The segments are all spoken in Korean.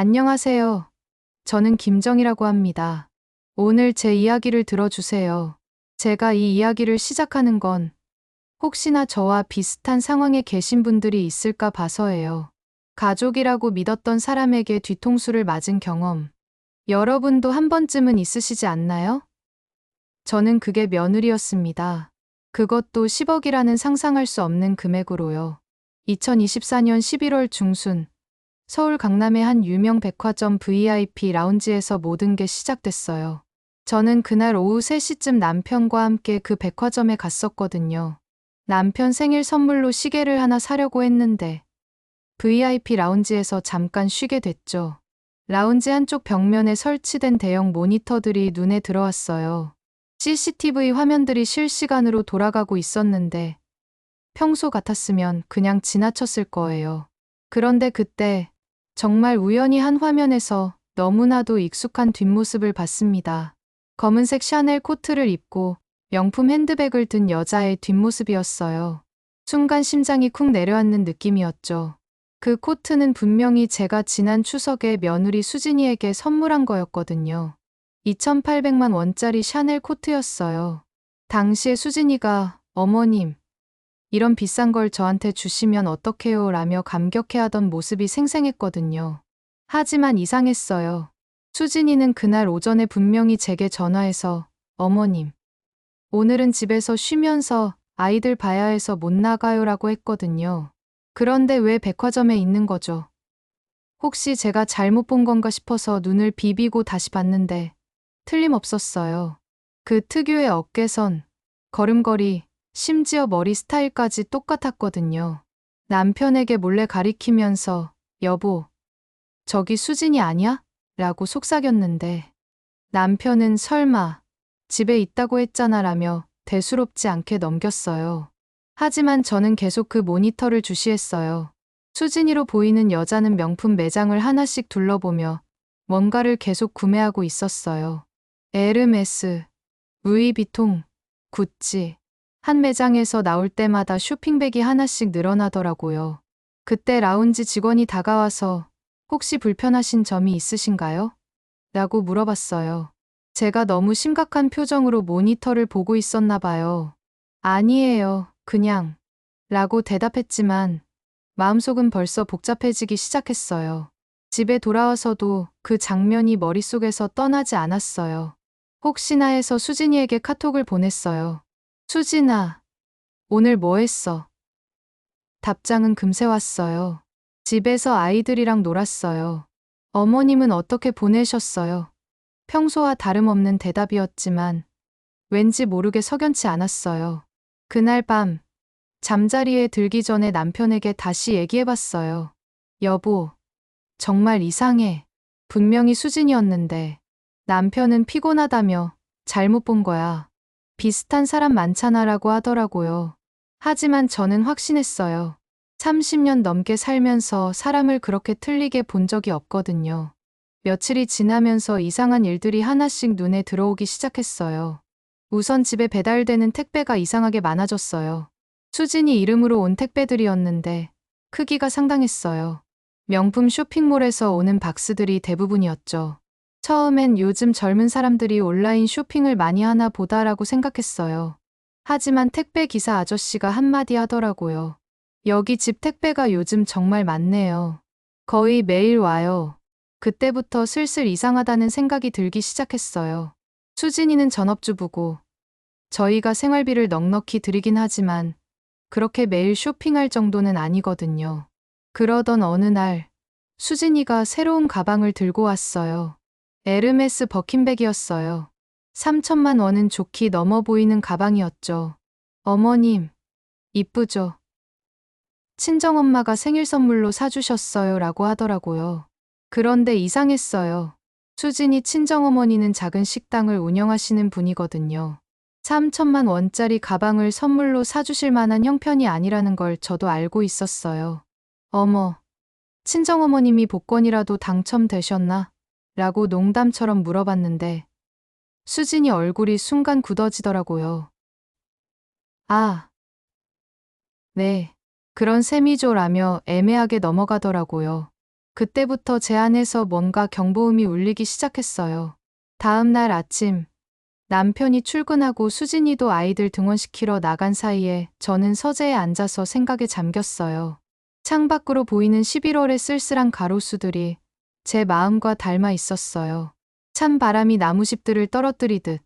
안녕하세요. 저는 김정이라고 합니다. 오늘 제 이야기를 들어주세요. 제가 이 이야기를 시작하는 건 혹시나 저와 비슷한 상황에 계신 분들이 있을까 봐서예요. 가족이라고 믿었던 사람에게 뒤통수를 맞은 경험. 여러분도 한 번쯤은 있으시지 않나요? 저는 그게 며느리였습니다. 그것도 10억이라는 상상할 수 없는 금액으로요. 2024년 11월 중순, 서울 강남의 한 유명 백화점 VIP 라운지에서 모든 게 시작됐어요. 저는 그날 오후 3시쯤 남편과 함께 그 백화점에 갔었거든요. 남편 생일 선물로 시계를 하나 사려고 했는데 VIP 라운지에서 잠깐 쉬게 됐죠. 라운지 한쪽 벽면에 설치된 대형 모니터들이 눈에 들어왔어요. CCTV 화면들이 실시간으로 돌아가고 있었는데 평소 같았으면 그냥 지나쳤을 거예요. 그런데 그때 정말 우연히 한 화면에서 너무나도 익숙한 뒷모습을 봤습니다. 검은색 샤넬 코트를 입고 명품 핸드백을 든 여자의 뒷모습이었어요. 순간 심장이 쿵 내려앉는 느낌이었죠. 그 코트는 분명히 제가 지난 추석에 며느리 수진이에게 선물한 거였거든요. 2,800만 원짜리 샤넬 코트였어요. 당시에 수진이가 어머님, 이런 비싼 걸 저한테 주시면 어떡해요 라며 감격해하던 모습이 생생했거든요. 하지만 이상했어요. 수진이는 그날 오전에 분명히 제게 전화해서 어머님, 오늘은 집에서 쉬면서 아이들 봐야 해서 못 나가요 라고 했거든요. 그런데 왜 백화점에 있는 거죠? 혹시 제가 잘못 본 건가 싶어서 눈을 비비고 다시 봤는데 틀림없었어요. 그 특유의 어깨선, 걸음걸이, 심지어 머리 스타일까지 똑같았거든요. 남편에게 몰래 가리키면서 여보, 저기 수진이 아니야? 라고 속삭였는데 남편은 설마 집에 있다고 했잖아 라며 대수롭지 않게 넘겼어요. 하지만 저는 계속 그 모니터를 주시했어요. 수진이로 보이는 여자는 명품 매장을 하나씩 둘러보며 뭔가를 계속 구매하고 있었어요. 에르메스, 루이비통, 구찌. 한 매장에서 나올 때마다 쇼핑백이 하나씩 늘어나더라고요. 그때 라운지 직원이 다가와서 혹시 불편하신 점이 있으신가요? 라고 물어봤어요. 제가 너무 심각한 표정으로 모니터를 보고 있었나 봐요. 아니에요, 그냥. 라고 대답했지만 마음속은 벌써 복잡해지기 시작했어요. 집에 돌아와서도 그 장면이 머릿속에서 떠나지 않았어요. 혹시나 해서 수진이에게 카톡을 보냈어요. 수진아, 오늘 뭐 했어? 답장은 금세 왔어요. 집에서 아이들이랑 놀았어요. 어머님은 어떻게 보내셨어요? 평소와 다름없는 대답이었지만 왠지 모르게 석연치 않았어요. 그날 밤, 잠자리에 들기 전에 남편에게 다시 얘기해봤어요. 여보, 정말 이상해. 분명히 수진이었는데 남편은 피곤하다며 잘못 본 거야. 비슷한 사람 많잖아라고 하더라고요. 하지만 저는 확신했어요. 30년 넘게 살면서 사람을 그렇게 틀리게 본 적이 없거든요. 며칠이 지나면서 이상한 일들이 하나씩 눈에 들어오기 시작했어요. 우선 집에 배달되는 택배가 이상하게 많아졌어요. 수진이 이름으로 온 택배들이었는데 크기가 상당했어요. 명품 쇼핑몰에서 오는 박스들이 대부분이었죠. 처음엔 요즘 젊은 사람들이 온라인 쇼핑을 많이 하나 보다라고 생각했어요. 하지만 택배 기사 아저씨가 한마디 하더라고요. 여기 집 택배가 요즘 정말 많네요. 거의 매일 와요. 그때부터 슬슬 이상하다는 생각이 들기 시작했어요. 수진이는 전업주부고 저희가 생활비를 넉넉히 드리긴 하지만 그렇게 매일 쇼핑할 정도는 아니거든요. 그러던 어느 날 수진이가 새로운 가방을 들고 왔어요. 에르메스 버킨백이었어요. 3천만 원은 좋게 넘어 보이는 가방이었죠. 어머님, 이쁘죠? 친정엄마가 생일 선물로 사주셨어요 라고 하더라고요. 그런데 이상했어요. 수진이 친정어머니는 작은 식당을 운영하시는 분이거든요. 3천만 원짜리 가방을 선물로 사주실 만한 형편이 아니라는 걸 저도 알고 있었어요. 어머, 친정어머님이 복권이라도 당첨되셨나? 라고 농담처럼 물어봤는데 수진이 얼굴이 순간 굳어지더라고요. 아, 네. 그런 셈이죠 라며 애매하게 넘어가더라고요. 그때부터 제 안에서 뭔가 경보음이 울리기 시작했어요. 다음 날 아침, 남편이 출근하고 수진이도 아이들 등원시키러 나간 사이에 저는 서재에 앉아서 생각에 잠겼어요. 창밖으로 보이는 11월의 쓸쓸한 가로수들이 제 마음과 닮아 있었어요. 찬 바람이 나무집들을 떨어뜨리듯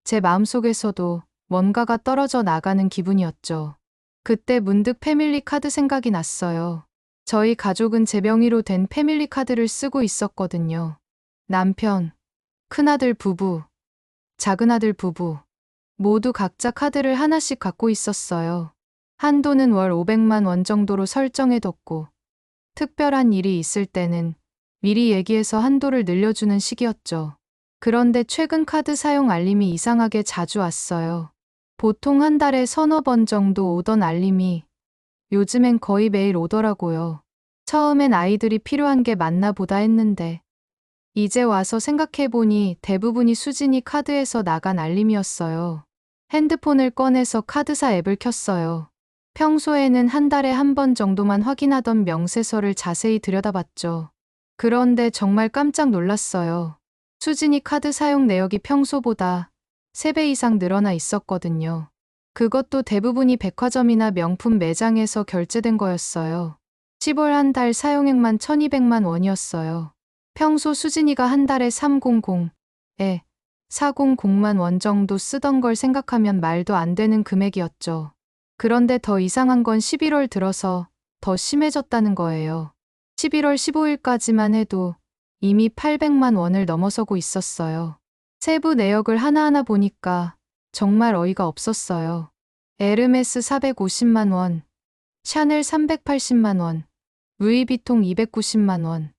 제 마음속에서도 뭔가가 떨어져 나가는 기분이었죠. 그때 문득 패밀리 카드 생각이 났어요. 저희 가족은 제 명의로 된 패밀리 카드를 쓰고 있었거든요. 남편, 큰아들 부부, 작은아들 부부 모두 각자 카드를 하나씩 갖고 있었어요. 한도는 월 500만 원 정도로 설정해뒀고 특별한 일이 있을 때는 미리 얘기해서 한도를 늘려주는 시기였죠. 그런데 최근 카드 사용 알림이 이상하게 자주 왔어요. 보통 한 달에 서너 번 정도 오던 알림이 요즘엔 거의 매일 오더라고요. 처음엔 아이들이 필요한 게 맞나 보다 했는데 이제 와서 생각해보니 대부분이 수진이 카드에서 나간 알림이었어요. 핸드폰을 꺼내서 카드사 앱을 켰어요. 평소에는 한 달에 한 번 정도만 확인하던 명세서를 자세히 들여다봤죠. 그런데 정말 깜짝 놀랐어요. 수진이 카드 사용 내역이 평소보다 3배 이상 늘어나 있었거든요. 그것도 대부분이 백화점이나 명품 매장에서 결제된 거였어요. 10월 한 달 사용액만 1200만 원이었어요. 평소 수진이가 한 달에 300에 400만 원 정도 쓰던 걸 생각하면 말도 안 되는 금액이었죠. 그런데 더 이상한 건 11월 들어서 더 심해졌다는 거예요. 11월 15일까지만 해도 이미 800만 원을 넘어서고 있었어요. 세부 내역을 하나하나 보니까 정말 어이가 없었어요. 에르메스 450만 원, 샤넬 380만 원, 루이비통 290만 원.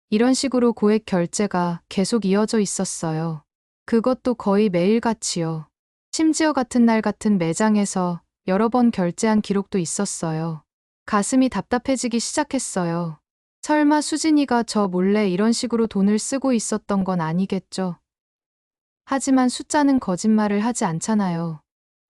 이런 식으로 고액 결제가 계속 이어져 있었어요. 그것도 거의 매일같이요. 심지어 같은 날 같은 매장에서 여러 번 결제한 기록도 있었어요. 가슴이 답답해지기 시작했어요. 설마 수진이가 저 몰래 이런 식으로 돈을 쓰고 있었던 건 아니겠죠? 하지만 숫자는 거짓말을 하지 않잖아요.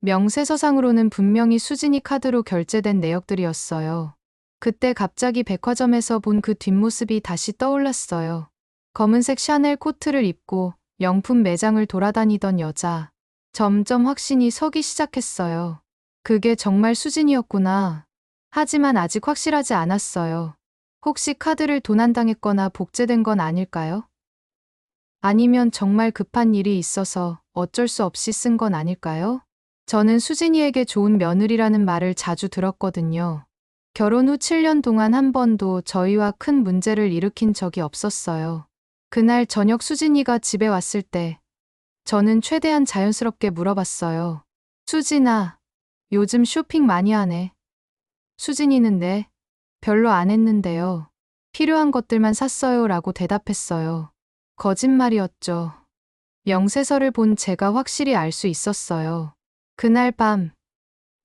명세서상으로는 분명히 수진이 카드로 결제된 내역들이었어요. 그때 갑자기 백화점에서 본 그 뒷모습이 다시 떠올랐어요. 검은색 샤넬 코트를 입고 명품 매장을 돌아다니던 여자. 점점 확신이 서기 시작했어요. 그게 정말 수진이었구나. 하지만 아직 확실하지 않았어요. 혹시 카드를 도난당했거나 복제된 건 아닐까요? 아니면 정말 급한 일이 있어서 어쩔 수 없이 쓴 건 아닐까요? 저는 수진이에게 좋은 며느리라는 말을 자주 들었거든요. 결혼 후 7년 동안 한 번도 저희와 큰 문제를 일으킨 적이 없었어요. 그날 저녁 수진이가 집에 왔을 때 저는 최대한 자연스럽게 물어봤어요. 수진아, 요즘 쇼핑 많이 하네. 수진이는 네, 별로 안 했는데요. 필요한 것들만 샀어요 라고 대답했어요. 거짓말이었죠. 명세서를 본 제가 확실히 알 수 있었어요. 그날 밤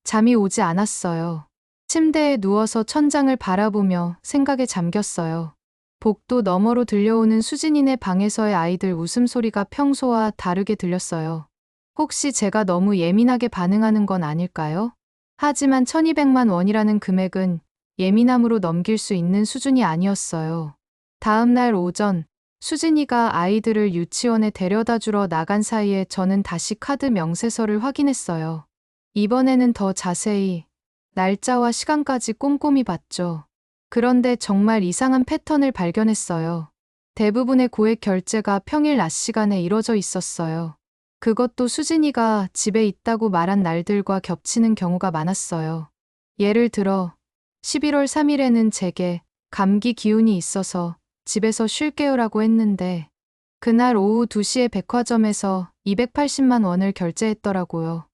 잠이 오지 않았어요. 침대에 누워서 천장을 바라보며 생각에 잠겼어요. 복도 너머로 들려오는 수진이네 방에서의 아이들 웃음소리가 평소와 다르게 들렸어요. 혹시 제가 너무 예민하게 반응하는 건 아닐까요? 하지만 1200만 원이라는 금액은 예민함으로 넘길 수 있는 수준이 아니었어요. 다음 날 오전, 수진이가 아이들을 유치원에 데려다 주러 나간 사이에 저는 다시 카드 명세서를 확인했어요. 이번에는 더 자세히 날짜와 시간까지 꼼꼼히 봤죠. 그런데 정말 이상한 패턴을 발견했어요. 대부분의 고액 결제가 평일 낮 시간에 이뤄져 있었어요. 그것도 수진이가 집에 있다고 말한 날들과 겹치는 경우가 많았어요. 예를 들어 11월 3일에는 제게 감기 기운이 있어서 집에서 쉴게요라고 했는데 그날 오후 2시에 백화점에서 280만 원을 결제했더라고요.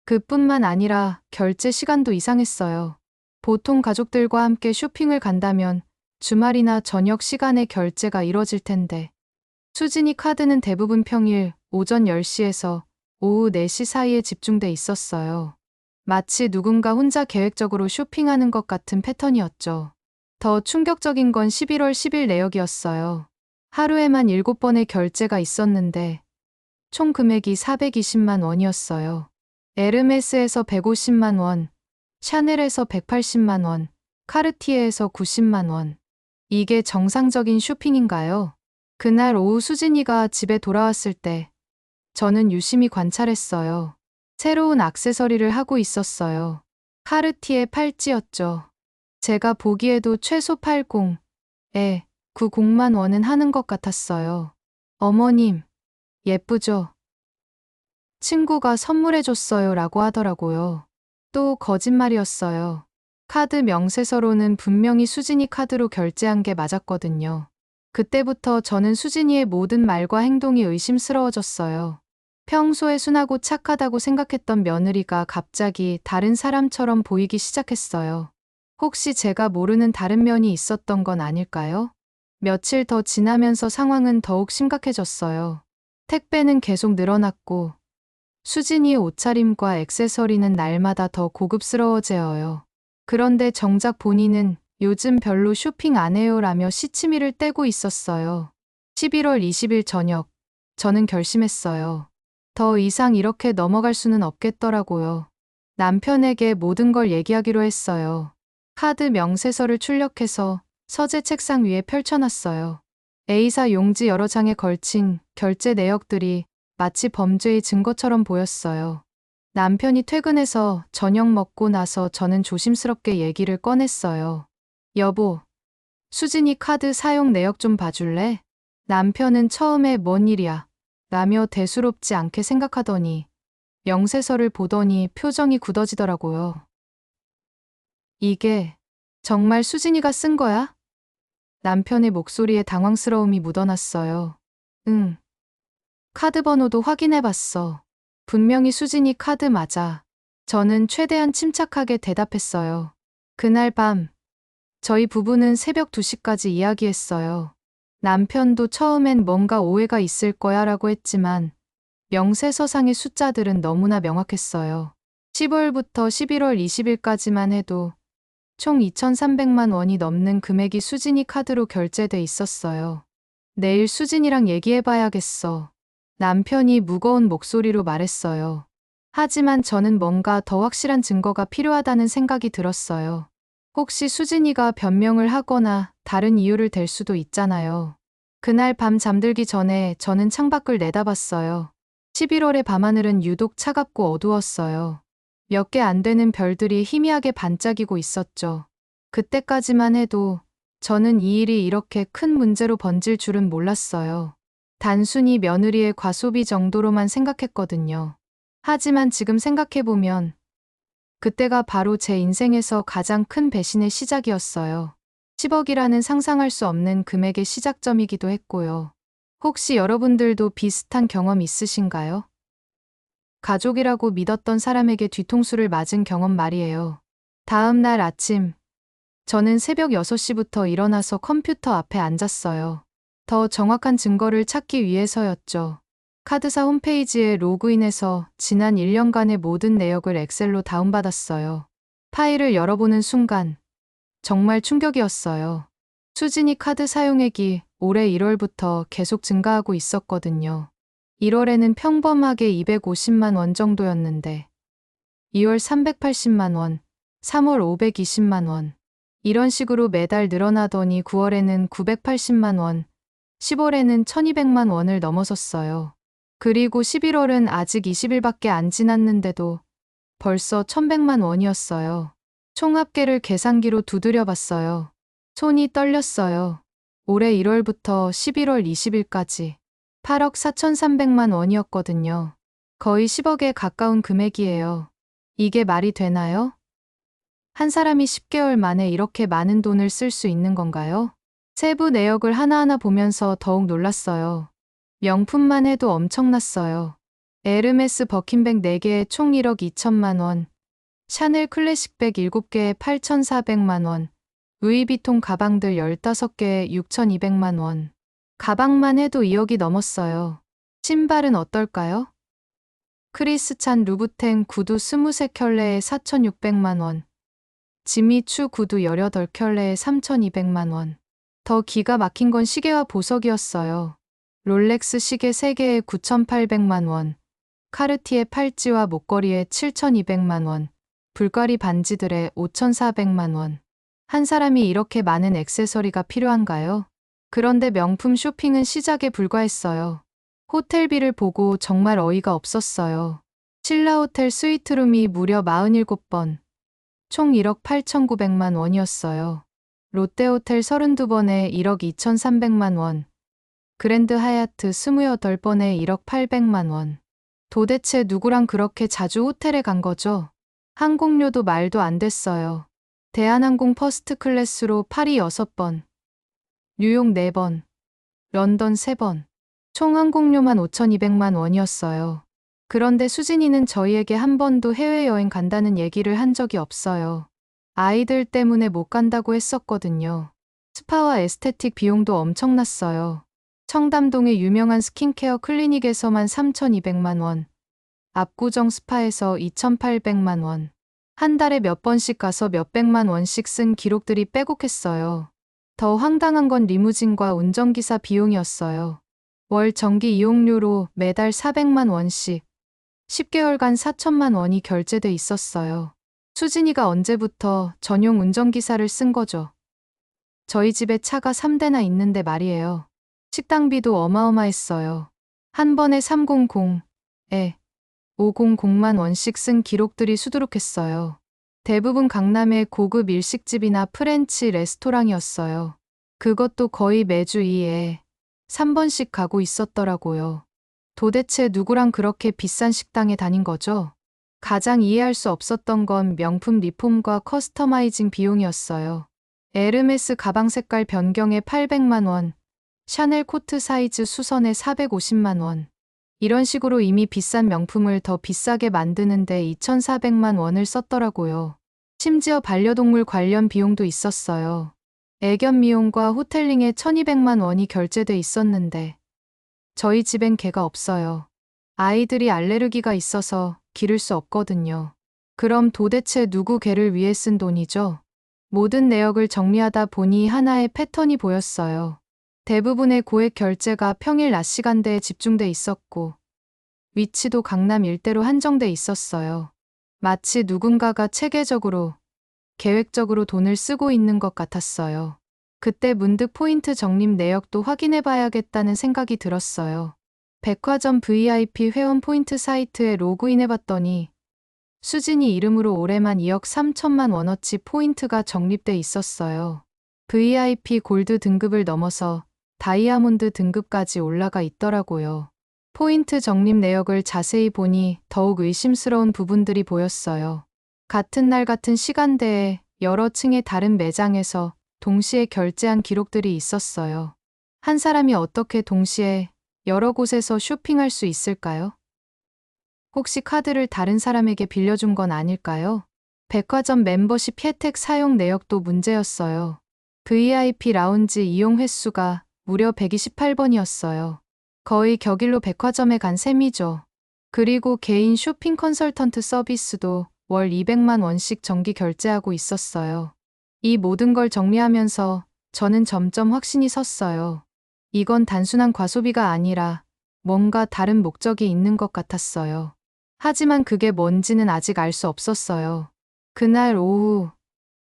그뿐만 아니라 결제 시간도 이상했어요. 보통 가족들과 함께 쇼핑을 간다면 주말이나 저녁 시간에 결제가 이뤄질 텐데 수진이 카드는 대부분 평일 오전 10시에서 오후 4시 사이에 집중돼 있었어요. 마치 누군가 혼자 계획적으로 쇼핑하는 것 같은 패턴이었죠. 더 충격적인 건 11월 10일 내역이었어요. 하루에만 7번의 결제가 있었는데 총 금액이 420만 원이었어요. 에르메스에서 150만 원, 샤넬에서 180만 원, 카르티에에서 90만 원. 이게 정상적인 쇼핑인가요? 그날 오후 수진이가 집에 돌아왔을 때 저는 유심히 관찰했어요. 새로운 액세서리를 하고 있었어요. 카르티에 팔찌였죠. 제가 보기에도 최소 80에 90만 원은 하는 것 같았어요. 어머님, 예쁘죠? 친구가 선물해줬어요 라고 하더라고요. 또 거짓말이었어요. 카드 명세서로는 분명히 수진이 카드로 결제한 게 맞았거든요. 그때부터 저는 수진이의 모든 말과 행동이 의심스러워졌어요. 평소에 순하고 착하다고 생각했던 며느리가 갑자기 다른 사람처럼 보이기 시작했어요. 혹시 제가 모르는 다른 면이 있었던 건 아닐까요? 며칠 더 지나면서 상황은 더욱 심각해졌어요. 택배는 계속 늘어났고 수진이의 옷차림과 액세서리는 날마다 더 고급스러워져요. 그런데 정작 본인은 요즘 별로 쇼핑 안 해요라며 시치미를 떼고 있었어요. 11월 20일 저녁, 저는 결심했어요. 더 이상 이렇게 넘어갈 수는 없겠더라고요. 남편에게 모든 걸 얘기하기로 했어요. 카드 명세서를 출력해서 서재 책상 위에 펼쳐놨어요. A사 용지 여러 장에 걸친 결제 내역들이 마치 범죄의 증거처럼 보였어요. 남편이 퇴근해서 저녁 먹고 나서 저는 조심스럽게 얘기를 꺼냈어요. 여보, 수진이 카드 사용 내역 좀 봐줄래? 남편은 처음에 뭔 일이야? 라며 대수롭지 않게 생각하더니 명세서를 보더니 표정이 굳어지더라고요. 이게 정말 수진이가 쓴 거야? 남편의 목소리에 당황스러움이 묻어났어요. 응. 카드 번호도 확인해봤어. 분명히 수진이 카드 맞아. 저는 최대한 침착하게 대답했어요. 그날 밤, 저희 부부는 새벽 2시까지 이야기했어요. 남편도 처음엔 뭔가 오해가 있을 거야 라고 했지만 명세서상의 숫자들은 너무나 명확했어요. 10월부터 11월 20일까지만 해도 총 2,300만 원이 넘는 금액이 수진이 카드로 결제돼 있었어요. 내일 수진이랑 얘기해봐야겠어. 남편이 무거운 목소리로 말했어요. 하지만 저는 뭔가 더 확실한 증거가 필요하다는 생각이 들었어요. 혹시 수진이가 변명을 하거나 다른 이유를 댈 수도 있잖아요. 그날 밤 잠들기 전에 저는 창밖을 내다봤어요. 11월의 밤하늘은 유독 차갑고 어두웠어요. 몇 개 안 되는 별들이 희미하게 반짝이고 있었죠. 그때까지만 해도 저는 이 일이 이렇게 큰 문제로 번질 줄은 몰랐어요. 단순히 며느리의 과소비 정도로만 생각했거든요. 하지만 지금 생각해보면 그때가 바로 제 인생에서 가장 큰 배신의 시작이었어요. 10억이라는 상상할 수 없는 금액의 시작점이기도 했고요. 혹시 여러분들도 비슷한 경험 있으신가요? 가족이라고 믿었던 사람에게 뒤통수를 맞은 경험 말이에요. 다음 날 아침, 저는 새벽 6시부터 일어나서 컴퓨터 앞에 앉았어요. 더 정확한 증거를 찾기 위해서였죠. 카드사 홈페이지에 로그인해서 지난 1년간의 모든 내역을 엑셀로 다운받았어요. 파일을 열어보는 순간 정말 충격이었어요. 수진이 카드 사용액이 올해 1월부터 계속 증가하고 있었거든요. 1월에는 평범하게 250만 원 정도였는데 2월 380만 원, 3월 520만 원 이런 식으로 매달 늘어나더니 9월에는 980만 원, 10월에는 1200만 원을 넘어섰어요. 그리고 11월은 아직 20일밖에 안 지났는데도 벌써 1100만 원이었어요. 총합계를 계산기로 두드려 봤어요. 손이 떨렸어요. 올해 1월부터 11월 20일까지 8억 4,300만 원이었거든요. 거의 10억에 가까운 금액이에요. 이게 말이 되나요? 한 사람이 10개월 만에 이렇게 많은 돈을 쓸 수 있는 건가요? 세부 내역을 하나하나 보면서 더욱 놀랐어요. 명품만 해도 엄청났어요. 에르메스 버킨백 4개에 총 1억 2천만 원, 샤넬 클래식백 7개에 8,400만 원, 루이비통 가방들 15개에 6,200만 원. 가방만 해도 2억이 넘었어요. 신발은 어떨까요? 크리스찬 루부텐 구두 23켤레에 4,600만 원, 지미추 구두 18켤레에 3,200만 원. 더 기가 막힌 건 시계와 보석이었어요. 롤렉스 시계 3개에 9,800만 원, 카르티에 팔찌와 목걸이에 7,200만 원, 불가리 반지들에 5,400만 원. 한 사람이 이렇게 많은 액세서리가 필요한가요? 그런데 명품 쇼핑은 시작에 불과했어요. 호텔비를 보고 정말 어이가 없었어요. 신라호텔 스위트룸이 무려 47번, 총 1억 8,900만 원이었어요. 롯데호텔 32번에 1억 2,300만 원, 그랜드 하얏트 28번에 1억 800만 원. 도대체 누구랑 그렇게 자주 호텔에 간 거죠? 항공료도 말도 안 됐어요. 대한항공 퍼스트 클래스로 파리 6번, 뉴욕 4번, 런던 3번. 총 항공료만 5,200만 원이었어요. 그런데 수진이는 저희에게 한 번도 해외여행 간다는 얘기를 한 적이 없어요. 아이들 때문에 못 간다고 했었거든요. 스파와 에스테틱 비용도 엄청났어요. 청담동의 유명한 스킨케어 클리닉에서만 3,200만 원, 압구정 스파에서 2,800만 원, 한 달에 몇 번씩 가서 몇백만 원씩 쓴 기록들이 빼곡했어요. 더 황당한 건 리무진과 운전기사 비용이었어요. 월 정기 이용료로 매달 400만 원씩, 10개월간 4천만 원이 결제돼 있었어요. 수진이가 언제부터 전용 운전기사를 쓴 거죠? 저희 집에 차가 3대나 있는데 말이에요. 식당비도 어마어마했어요. 한 번에 300에 500만 원씩 쓴 기록들이 수두룩했어요. 대부분 강남의 고급 일식집이나 프렌치 레스토랑이었어요. 그것도 거의 매주 2에 3번씩 가고 있었더라고요. 도대체 누구랑 그렇게 비싼 식당에 다닌 거죠? 가장 이해할 수 없었던 건 명품 리폼과 커스터마이징 비용이었어요. 에르메스 가방 색깔 변경에 800만 원, 샤넬 코트 사이즈 수선에 450만 원. 이런 식으로 이미 비싼 명품을 더 비싸게 만드는데 2,400만 원을 썼더라고요. 심지어 반려동물 관련 비용도 있었어요. 애견 미용과 호텔링에 1,200만 원이 결제돼 있었는데 저희 집엔 개가 없어요. 아이들이 알레르기가 있어서 기를 수 없거든요. 그럼 도대체 누구 개를 위해 쓴 돈이죠? 모든 내역을 정리하다 보니 하나의 패턴이 보였어요. 대부분의 고액 결제가 평일 낮 시간대에 집중돼 있었고 위치도 강남 일대로 한정돼 있었어요. 마치 누군가가 체계적으로, 계획적으로 돈을 쓰고 있는 것 같았어요. 그때 문득 포인트 적립 내역도 확인해 봐야겠다는 생각이 들었어요. 백화점 VIP 회원 포인트 사이트에 로그인해 봤더니 수진이 이름으로 올해만 2억 3천만 원어치 포인트가 적립돼 있었어요. VIP 골드 등급을 넘어서 다이아몬드 등급까지 올라가 있더라고요. 포인트 적립 내역을 자세히 보니 더욱 의심스러운 부분들이 보였어요. 같은 날 같은 시간대에 여러 층의 다른 매장에서 동시에 결제한 기록들이 있었어요. 한 사람이 어떻게 동시에 여러 곳에서 쇼핑할 수 있을까요? 혹시 카드를 다른 사람에게 빌려준 건 아닐까요? 백화점 멤버십 혜택 사용 내역도 문제였어요. VIP 라운지 이용 횟수가 무려 128번이었어요. 거의 격일로 백화점에 간 셈이죠. 그리고 개인 쇼핑 컨설턴트 서비스도 월 200만 원씩 정기 결제하고 있었어요. 이 모든 걸 정리하면서 저는 점점 확신이 섰어요. 이건 단순한 과소비가 아니라 뭔가 다른 목적이 있는 것 같았어요. 하지만 그게 뭔지는 아직 알 수 없었어요. 그날 오후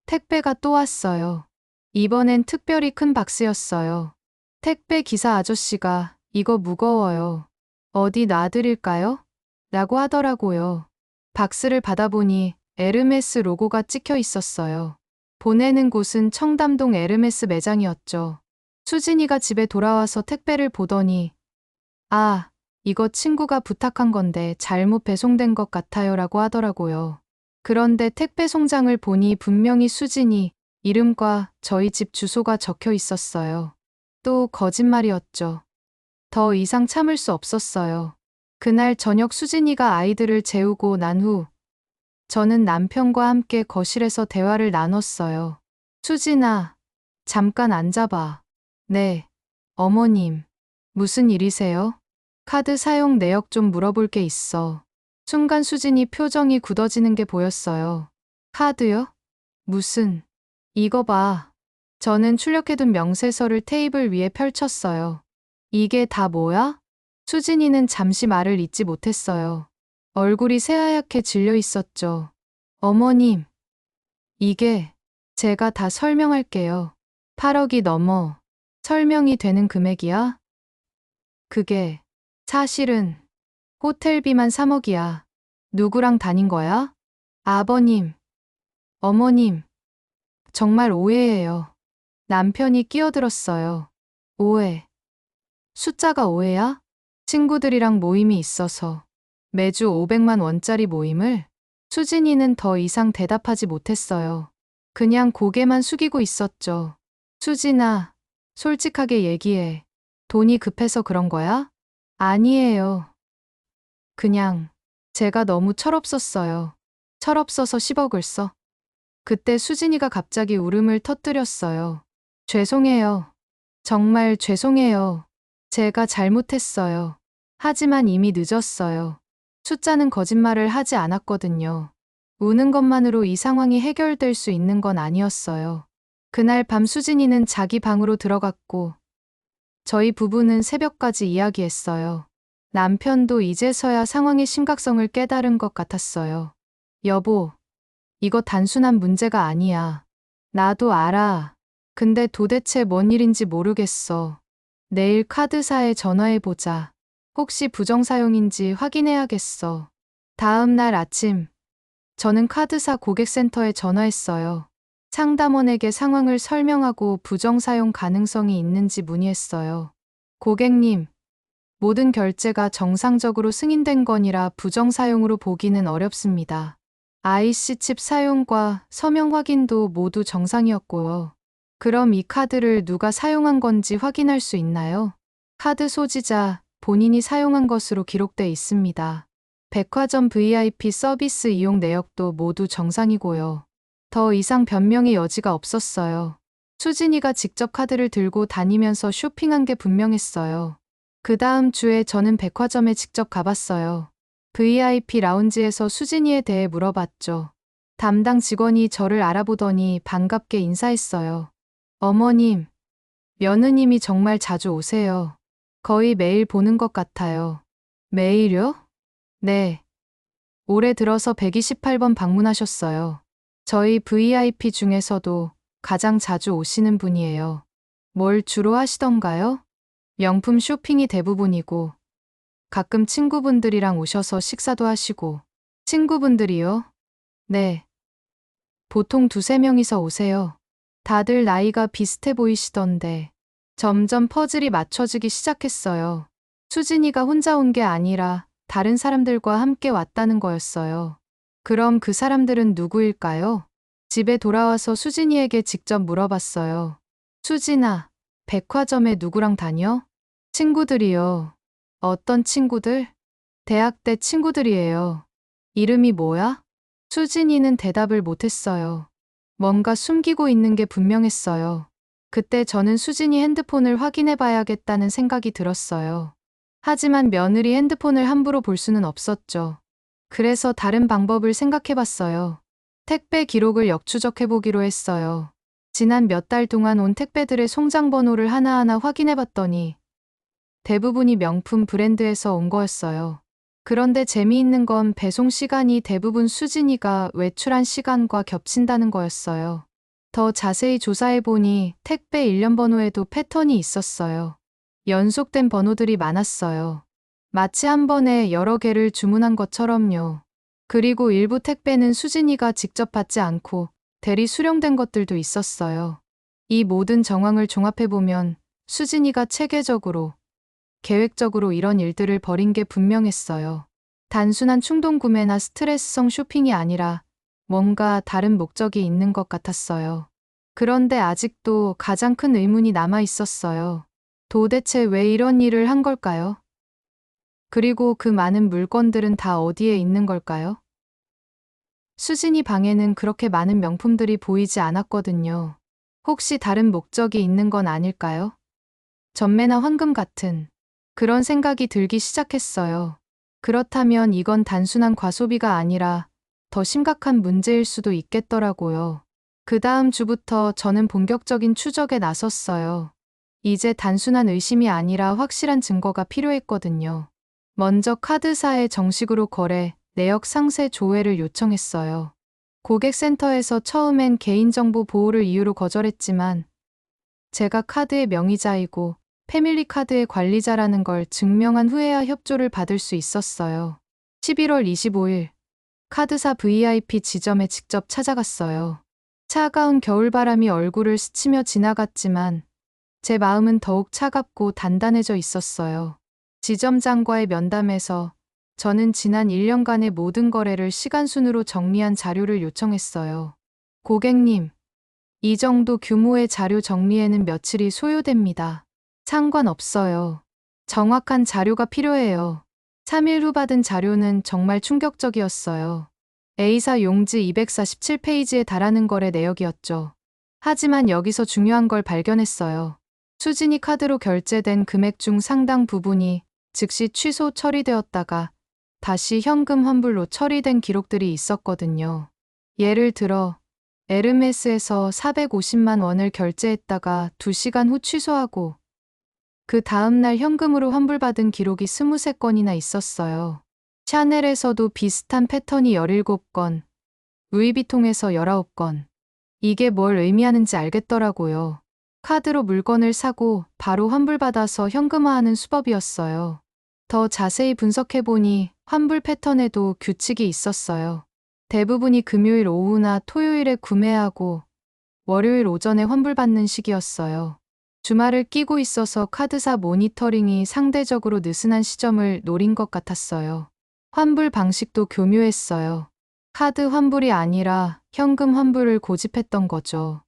택배가 또 왔어요. 이번엔 특별히 큰 박스였어요. 택배 기사 아저씨가 이거 무거워요. 어디 놔드릴까요? 라고 하더라고요. 박스를 받아보니 에르메스 로고가 찍혀 있었어요. 보내는 곳은 청담동 에르메스 매장이었죠. 수진이가 집에 돌아와서 택배를 보더니 아, 이거 친구가 부탁한 건데 잘못 배송된 것 같아요 라고 하더라고요. 그런데 택배 송장을 보니 분명히 수진이 이름과 저희 집 주소가 적혀 있었어요. 또 거짓말이었죠. 더 이상 참을 수 없었어요. 그날 저녁 수진이가 아이들을 재우고 난 후 저는 남편과 함께 거실에서 대화를 나눴어요. 수진아, 잠깐 앉아봐. 네, 어머님. 무슨 일이세요? 카드 사용 내역 좀 물어볼 게 있어. 순간 수진이 표정이 굳어지는 게 보였어요. 카드요? 무슨? 이거 봐. 저는 출력해둔 명세서를 테이블 위에 펼쳤어요. 이게 다 뭐야? 수진이는 잠시 말을 잇지 못했어요. 얼굴이 새하얗게 질려 있었죠. 어머님, 이게 제가 다 설명할게요. 8억이 넘어 설명이 되는 금액이야? 그게 사실은 호텔비만 3억이야. 누구랑 다닌 거야? 아버님, 어머님, 정말 오해예요. 남편이 끼어들었어요. 오해. 숫자가 오해야? 친구들이랑 모임이 있어서 매주 500만 원짜리 모임을? 수진이는 더 이상 대답하지 못했어요. 그냥 고개만 숙이고 있었죠. 수진아, 솔직하게 얘기해. 돈이 급해서 그런 거야? 아니에요. 그냥 제가 너무 철없었어요. 철없어서 10억을 써. 그때 수진이가 갑자기 울음을 터뜨렸어요. 죄송해요. 정말 죄송해요. 제가 잘못했어요. 하지만 이미 늦었어요. 숫자는 거짓말을 하지 않았거든요. 우는 것만으로 이 상황이 해결될 수 있는 건 아니었어요. 그날 밤 수진이는 자기 방으로 들어갔고, 저희 부부는 새벽까지 이야기했어요. 남편도 이제서야 상황의 심각성을 깨달은 것 같았어요. 여보, 이거 단순한 문제가 아니야. 나도 알아. 근데 도대체 뭔 일인지 모르겠어. 내일 카드사에 전화해보자. 혹시 부정사용인지 확인해야겠어. 다음 날 아침, 저는 카드사 고객센터에 전화했어요. 상담원에게 상황을 설명하고 부정사용 가능성이 있는지 문의했어요. 고객님, 모든 결제가 정상적으로 승인된 건이라 부정사용으로 보기는 어렵습니다. IC칩 사용과 서명 확인도 모두 정상이었고요. 그럼 이 카드를 누가 사용한 건지 확인할 수 있나요? 카드 소지자 본인이 사용한 것으로 기록돼 있습니다. 백화점 VIP 서비스 이용 내역도 모두 정상이고요. 더 이상 변명의 여지가 없었어요. 수진이가 직접 카드를 들고 다니면서 쇼핑한 게 분명했어요. 그 다음 주에 저는 백화점에 직접 가봤어요. VIP 라운지에서 수진이에 대해 물어봤죠. 담당 직원이 저를 알아보더니 반갑게 인사했어요. 어머님, 며느님이 정말 자주 오세요. 거의 매일 보는 것 같아요. 매일요? 네. 올해 들어서 128번 방문하셨어요. 저희 VIP 중에서도 가장 자주 오시는 분이에요. 뭘 주로 하시던가요? 명품 쇼핑이 대부분이고, 가끔 친구분들이랑 오셔서 식사도 하시고. 친구분들이요? 네. 보통 두세 명이서 오세요. 다들 나이가 비슷해 보이시던데. 점점 퍼즐이 맞춰지기 시작했어요. 수진이가 혼자 온 게 아니라 다른 사람들과 함께 왔다는 거였어요. 그럼 그 사람들은 누구일까요? 집에 돌아와서 수진이에게 직접 물어봤어요. 수진아, 백화점에 누구랑 다녀? 친구들이요. 어떤 친구들? 대학 때 친구들이에요. 이름이 뭐야? 수진이는 대답을 못했어요. 뭔가 숨기고 있는 게 분명했어요. 그때 저는 수진이 핸드폰을 확인해 봐야겠다는 생각이 들었어요. 하지만 며느리 핸드폰을 함부로 볼 수는 없었죠. 그래서 다른 방법을 생각해 봤어요. 택배 기록을 역추적해 보기로 했어요. 지난 몇 달 동안 온 택배들의 송장 번호를 하나하나 확인해 봤더니 대부분이 명품 브랜드에서 온 거였어요. 그런데 재미있는 건 배송 시간이 대부분 수진이가 외출한 시간과 겹친다는 거였어요. 더 자세히 조사해 보니 택배 일련 번호에도 패턴이 있었어요. 연속된 번호들이 많았어요. 마치 한 번에 여러 개를 주문한 것처럼요. 그리고 일부 택배는 수진이가 직접 받지 않고 대리 수령된 것들도 있었어요. 이 모든 정황을 종합해 보면 수진이가 체계적으로 계획적으로 이런 일들을 벌인 게 분명했어요. 단순한 충동 구매나 스트레스성 쇼핑이 아니라 뭔가 다른 목적이 있는 것 같았어요. 그런데 아직도 가장 큰 의문이 남아 있었어요. 도대체 왜 이런 일을 한 걸까요? 그리고 그 많은 물건들은 다 어디에 있는 걸까요? 수진이 방에는 그렇게 많은 명품들이 보이지 않았거든요. 혹시 다른 목적이 있는 건 아닐까요? 전매나 헌금 같은 그런 생각이 들기 시작했어요. 그렇다면 이건 단순한 과소비가 아니라 더 심각한 문제일 수도 있겠더라고요. 그 다음 주부터 저는 본격적인 추적에 나섰어요. 이제 단순한 의심이 아니라 확실한 증거가 필요했거든요. 먼저 카드사에 정식으로 거래, 내역 상세 조회를 요청했어요. 고객센터에서 처음엔 개인정보 보호를 이유로 거절했지만 제가 카드의 명의자이고 패밀리 카드의 관리자라는 걸 증명한 후에야 협조를 받을 수 있었어요. 11월 25일 카드사 VIP 지점에 직접 찾아갔어요. 차가운 겨울바람이 얼굴을 스치며 지나갔지만 제 마음은 더욱 차갑고 단단해져 있었어요. 지점장과의 면담에서 저는 지난 1년간의 모든 거래를 시간순으로 정리한 자료를 요청했어요. 고객님, 이 정도 규모의 자료 정리에는 며칠이 소요됩니다. 상관없어요. 정확한 자료가 필요해요. 3일 후 받은 자료는 정말 충격적이었어요. A사 용지 247페이지에 달하는 거래 내역이었죠. 하지만 여기서 중요한 걸 발견했어요. 수진이 카드로 결제된 금액 중 상당 부분이 즉시 취소 처리되었다가 다시 현금 환불로 처리된 기록들이 있었거든요. 예를 들어 에르메스에서 450만 원을 결제했다가 2시간 후 취소하고 그 다음날 현금으로 환불받은 기록이 23건이나 있었어요. 샤넬에서도 비슷한 패턴이 17건, 루이비통에서 19건. 이게 뭘 의미하는지 알겠더라고요. 카드로 물건을 사고 바로 환불받아서 현금화하는 수법이었어요. 더 자세히 분석해보니 환불 패턴에도 규칙이 있었어요. 대부분이 금요일 오후나 토요일에 구매하고 월요일 오전에 환불받는 시기였어요. 주말을 끼고 있어서 카드사 모니터링이 상대적으로 느슨한 시점을 노린 것 같았어요. 환불 방식도 교묘했어요. 카드 환불이 아니라 현금 환불을 고집했던 거죠.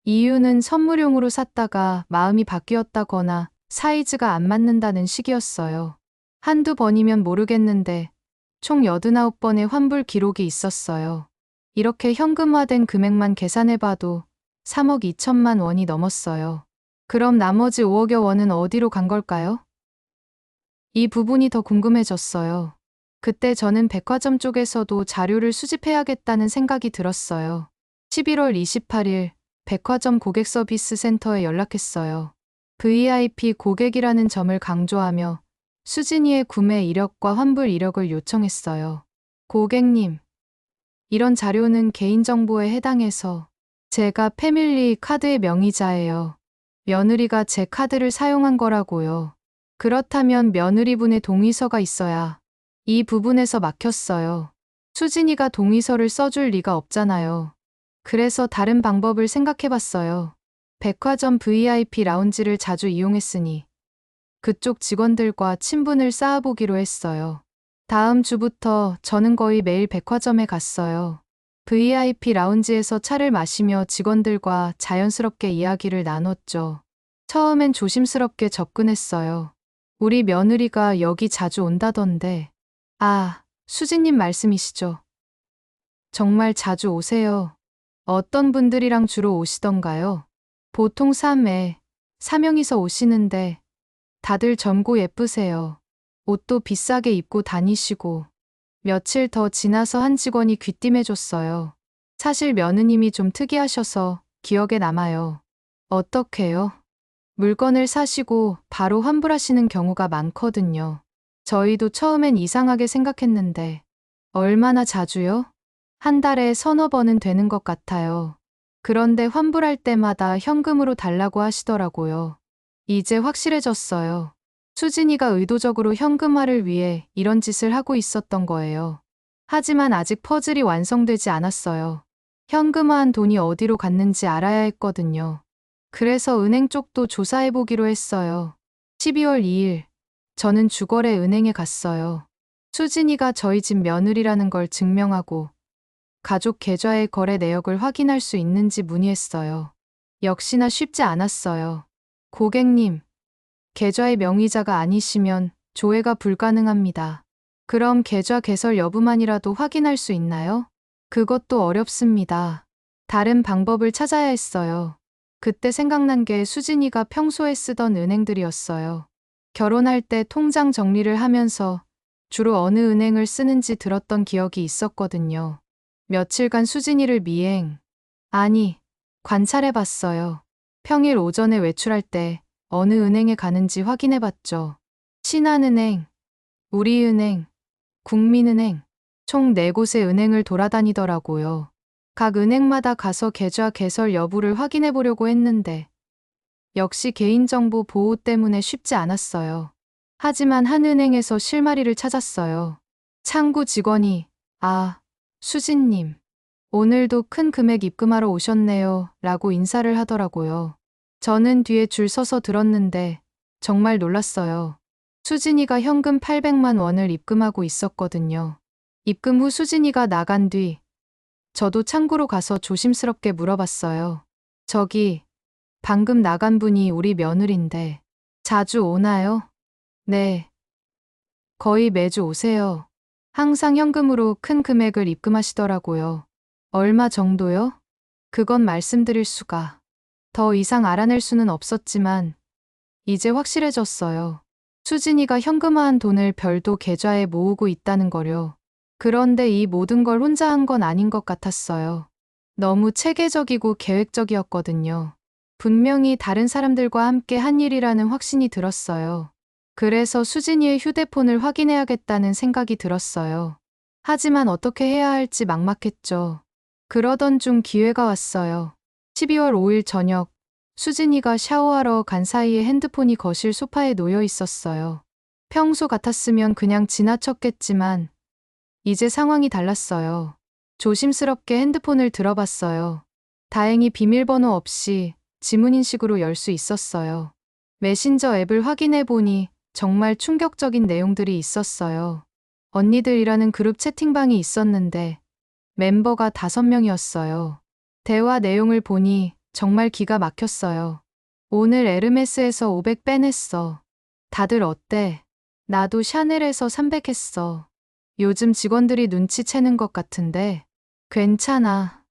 이유는 선물용으로 샀다가 마음이 바뀌었다거나 사이즈가 안 맞는다는 식이었어요. 한두 번이면 모르겠는데 총 89번의 환불 기록이 있었어요. 이렇게 현금화된 금액만 계산해봐도 3억 2천만 원이 넘었어요. 그럼 나머지 5억여 원은 어디로 간 걸까요? 이 부분이 더 궁금해졌어요. 그때 저는 백화점 쪽에서도 자료를 수집해야겠다는 생각이 들었어요. 11월 28일 백화점 고객 서비스 센터에 연락했어요. VIP 고객이라는 점을 강조하며 수진이의 구매 이력과 환불 이력을 요청했어요. 고객님, 이런 자료는 개인정보에 해당해서 제가 패밀리 카드의 명의자예요. 며느리가 제 카드를 사용한 거라고요. 그렇다면 며느리분의 동의서가 있어야 이 부분에서 막혔어요. 수진이가 동의서를 써줄 리가 없잖아요. 그래서 다른 방법을 생각해봤어요. 백화점 VIP 라운지를 자주 이용했으니 그쪽 직원들과 친분을 쌓아보기로 했어요. 다음 주부터 저는 거의 매일 백화점에 갔어요. VIP 라운지에서 차를 마시며 직원들과 자연스럽게 이야기를 나눴죠. 처음엔 조심스럽게 접근했어요. 우리 며느리가 여기 자주 온다던데. 아, 수진님 말씀이시죠? 정말 자주 오세요. 어떤 분들이랑 주로 오시던가요? 보통 4명이서 오시는데 다들 젊고 예쁘세요. 옷도 비싸게 입고 다니시고. 며칠 더 지나서 한 직원이 귀띔해줬어요. 사실 며느님이 좀 특이하셔서 기억에 남아요. 어떻게요? 물건을 사시고 바로 환불하시는 경우가 많거든요. 저희도 처음엔 이상하게 생각했는데 얼마나 자주요? 한 달에 서너 번은 되는 것 같아요. 그런데 환불할 때마다 현금으로 달라고 하시더라고요. 이제 확실해졌어요. 수진이가 의도적으로 현금화를 위해 이런 짓을 하고 있었던 거예요. 하지만 아직 퍼즐이 완성되지 않았어요. 현금화한 돈이 어디로 갔는지 알아야 했거든요. 그래서 은행 쪽도 조사해보기로 했어요. 12월 2일, 저는 주거래 은행에 갔어요. 수진이가 저희 집 며느리라는 걸 증명하고 가족 계좌의 거래 내역을 확인할 수 있는지 문의했어요. 역시나 쉽지 않았어요. 고객님, 계좌의 명의자가 아니시면 조회가 불가능합니다. 그럼 계좌 개설 여부만이라도 확인할 수 있나요? 그것도 어렵습니다. 다른 방법을 찾아야 했어요. 그때 생각난 게 수진이가 평소에 쓰던 은행들이었어요. 결혼할 때 통장 정리를 하면서 주로 어느 은행을 쓰는지 들었던 기억이 있었거든요. 며칠간 수진이를 관찰해봤어요. 평일 오전에 외출할 때 어느 은행에 가는지 확인해봤죠. 신한은행, 우리은행, 국민은행, 총 4곳의 은행을 돌아다니더라고요. 각 은행마다 가서 계좌 개설 여부를 확인해 보려고 했는데 역시 개인정보 보호 때문에 쉽지 않았어요. 하지만 한 은행에서 실마리를 찾았어요. 창구 직원이 "아, 수진님. 오늘도 큰 금액 입금하러 오셨네요. 라고 인사를 하더라고요. 저는 뒤에 줄 서서 들었는데 정말 놀랐어요. 수진이가 현금 800만 원을 입금하고 있었거든요. 입금 후 수진이가 나간 뒤 저도 창구로 가서 조심스럽게 물어봤어요. "저기, 방금 나간 분이 우리 며느린데 자주 오나요?" "네. 거의 매주 오세요. 항상 현금으로 큰 금액을 입금하시더라고요." "얼마 정도요?" "그건 말씀드릴 수가. 더 이상 알아낼 수는 없었지만 이제 확실해졌어요. 수진이가 현금화한 돈을 별도 계좌에 모으고 있다는 거요. 그런데 이 모든 걸 혼자 한 건 아닌 것 같았어요. 너무 체계적이고 계획적이었거든요. 분명히 다른 사람들과 함께 한 일이라는 확신이 들었어요. 그래서 수진이의 휴대폰을 확인해야겠다는 생각이 들었어요. 하지만 어떻게 해야 할지 막막했죠. 그러던 중 기회가 왔어요. 12월 5일 저녁, 수진이가 샤워하러 간 사이에 핸드폰이 거실 소파에 놓여 있었어요. 평소 같았으면 그냥 지나쳤겠지만 이제 상황이 달랐어요. 조심스럽게 핸드폰을 들어봤어요. 다행히 비밀번호 없이 지문인식으로 열 수 있었어요. 메신저 앱을 확인해 보니 정말 충격적인 내용들이 있었어요. 언니들이라는 그룹 채팅방이 있었는데 멤버가 5명이었어요. 대화 내용을 보니 정말 기가 막혔어요. "오늘 에르메스에서 500 빼냈어. 다들 어때? 나도 샤넬에서 300 했어. 요즘 직원들이 눈치채는 것 같은데 괜찮아.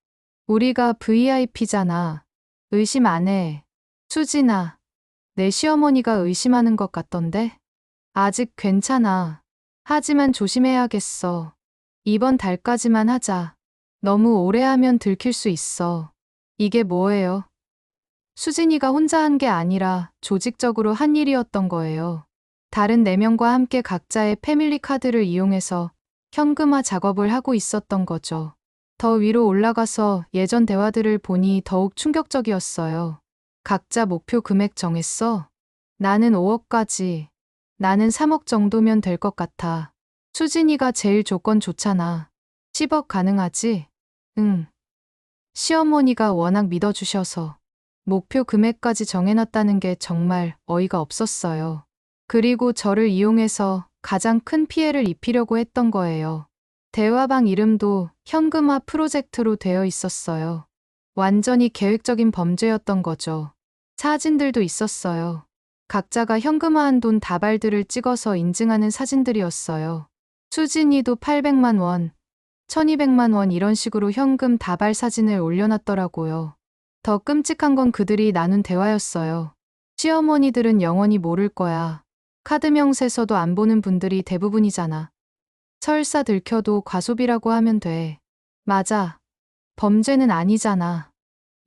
우리가 VIP잖아. 의심 안 해. 수진아, 내 시어머니가 의심하는 것 같던데? 아직 괜찮아. 하지만 조심해야겠어. 이번 달까지만 하자. 너무 오래 하면 들킬 수 있어." "이게 뭐예요?" 수진이가 혼자 한 게 아니라 조직적으로 한 일이었던 거예요. 다른 4명과 함께 각자의 패밀리 카드를 이용해서 현금화 작업을 하고 있었던 거죠. 더 위로 올라가서 예전 대화들을 보니 더욱 충격적이었어요. "각자 목표 금액 정했어? 나는 5억까지. 나는 3억 정도면 될 것 같아. 수진이가 제일 조건 좋잖아. 10억 가능하지?" "응." 시어머니가 워낙 믿어주셔서 목표 금액까지 정해놨다는 게 정말 어이가 없었어요. 그리고 저를 이용해서 가장 큰 피해를 입히려고 했던 거예요. 대화방 이름도 현금화 프로젝트로 되어 있었어요. 완전히 계획적인 범죄였던 거죠. 사진들도 있었어요. 각자가 현금화한 돈 다발들을 찍어서 인증하는 사진들이었어요. 수진이도 800만 원, 1200만 원 이런 식으로 현금 다발 사진을 올려놨더라고요. 더 끔찍한 건 그들이 나눈 대화였어요. "시어머니들은 영원히 모를 거야. 카드 명세서도 안 보는 분들이 대부분이잖아. 설사 들켜도 과소비라고 하면 돼. 맞아. 범죄는 아니잖아."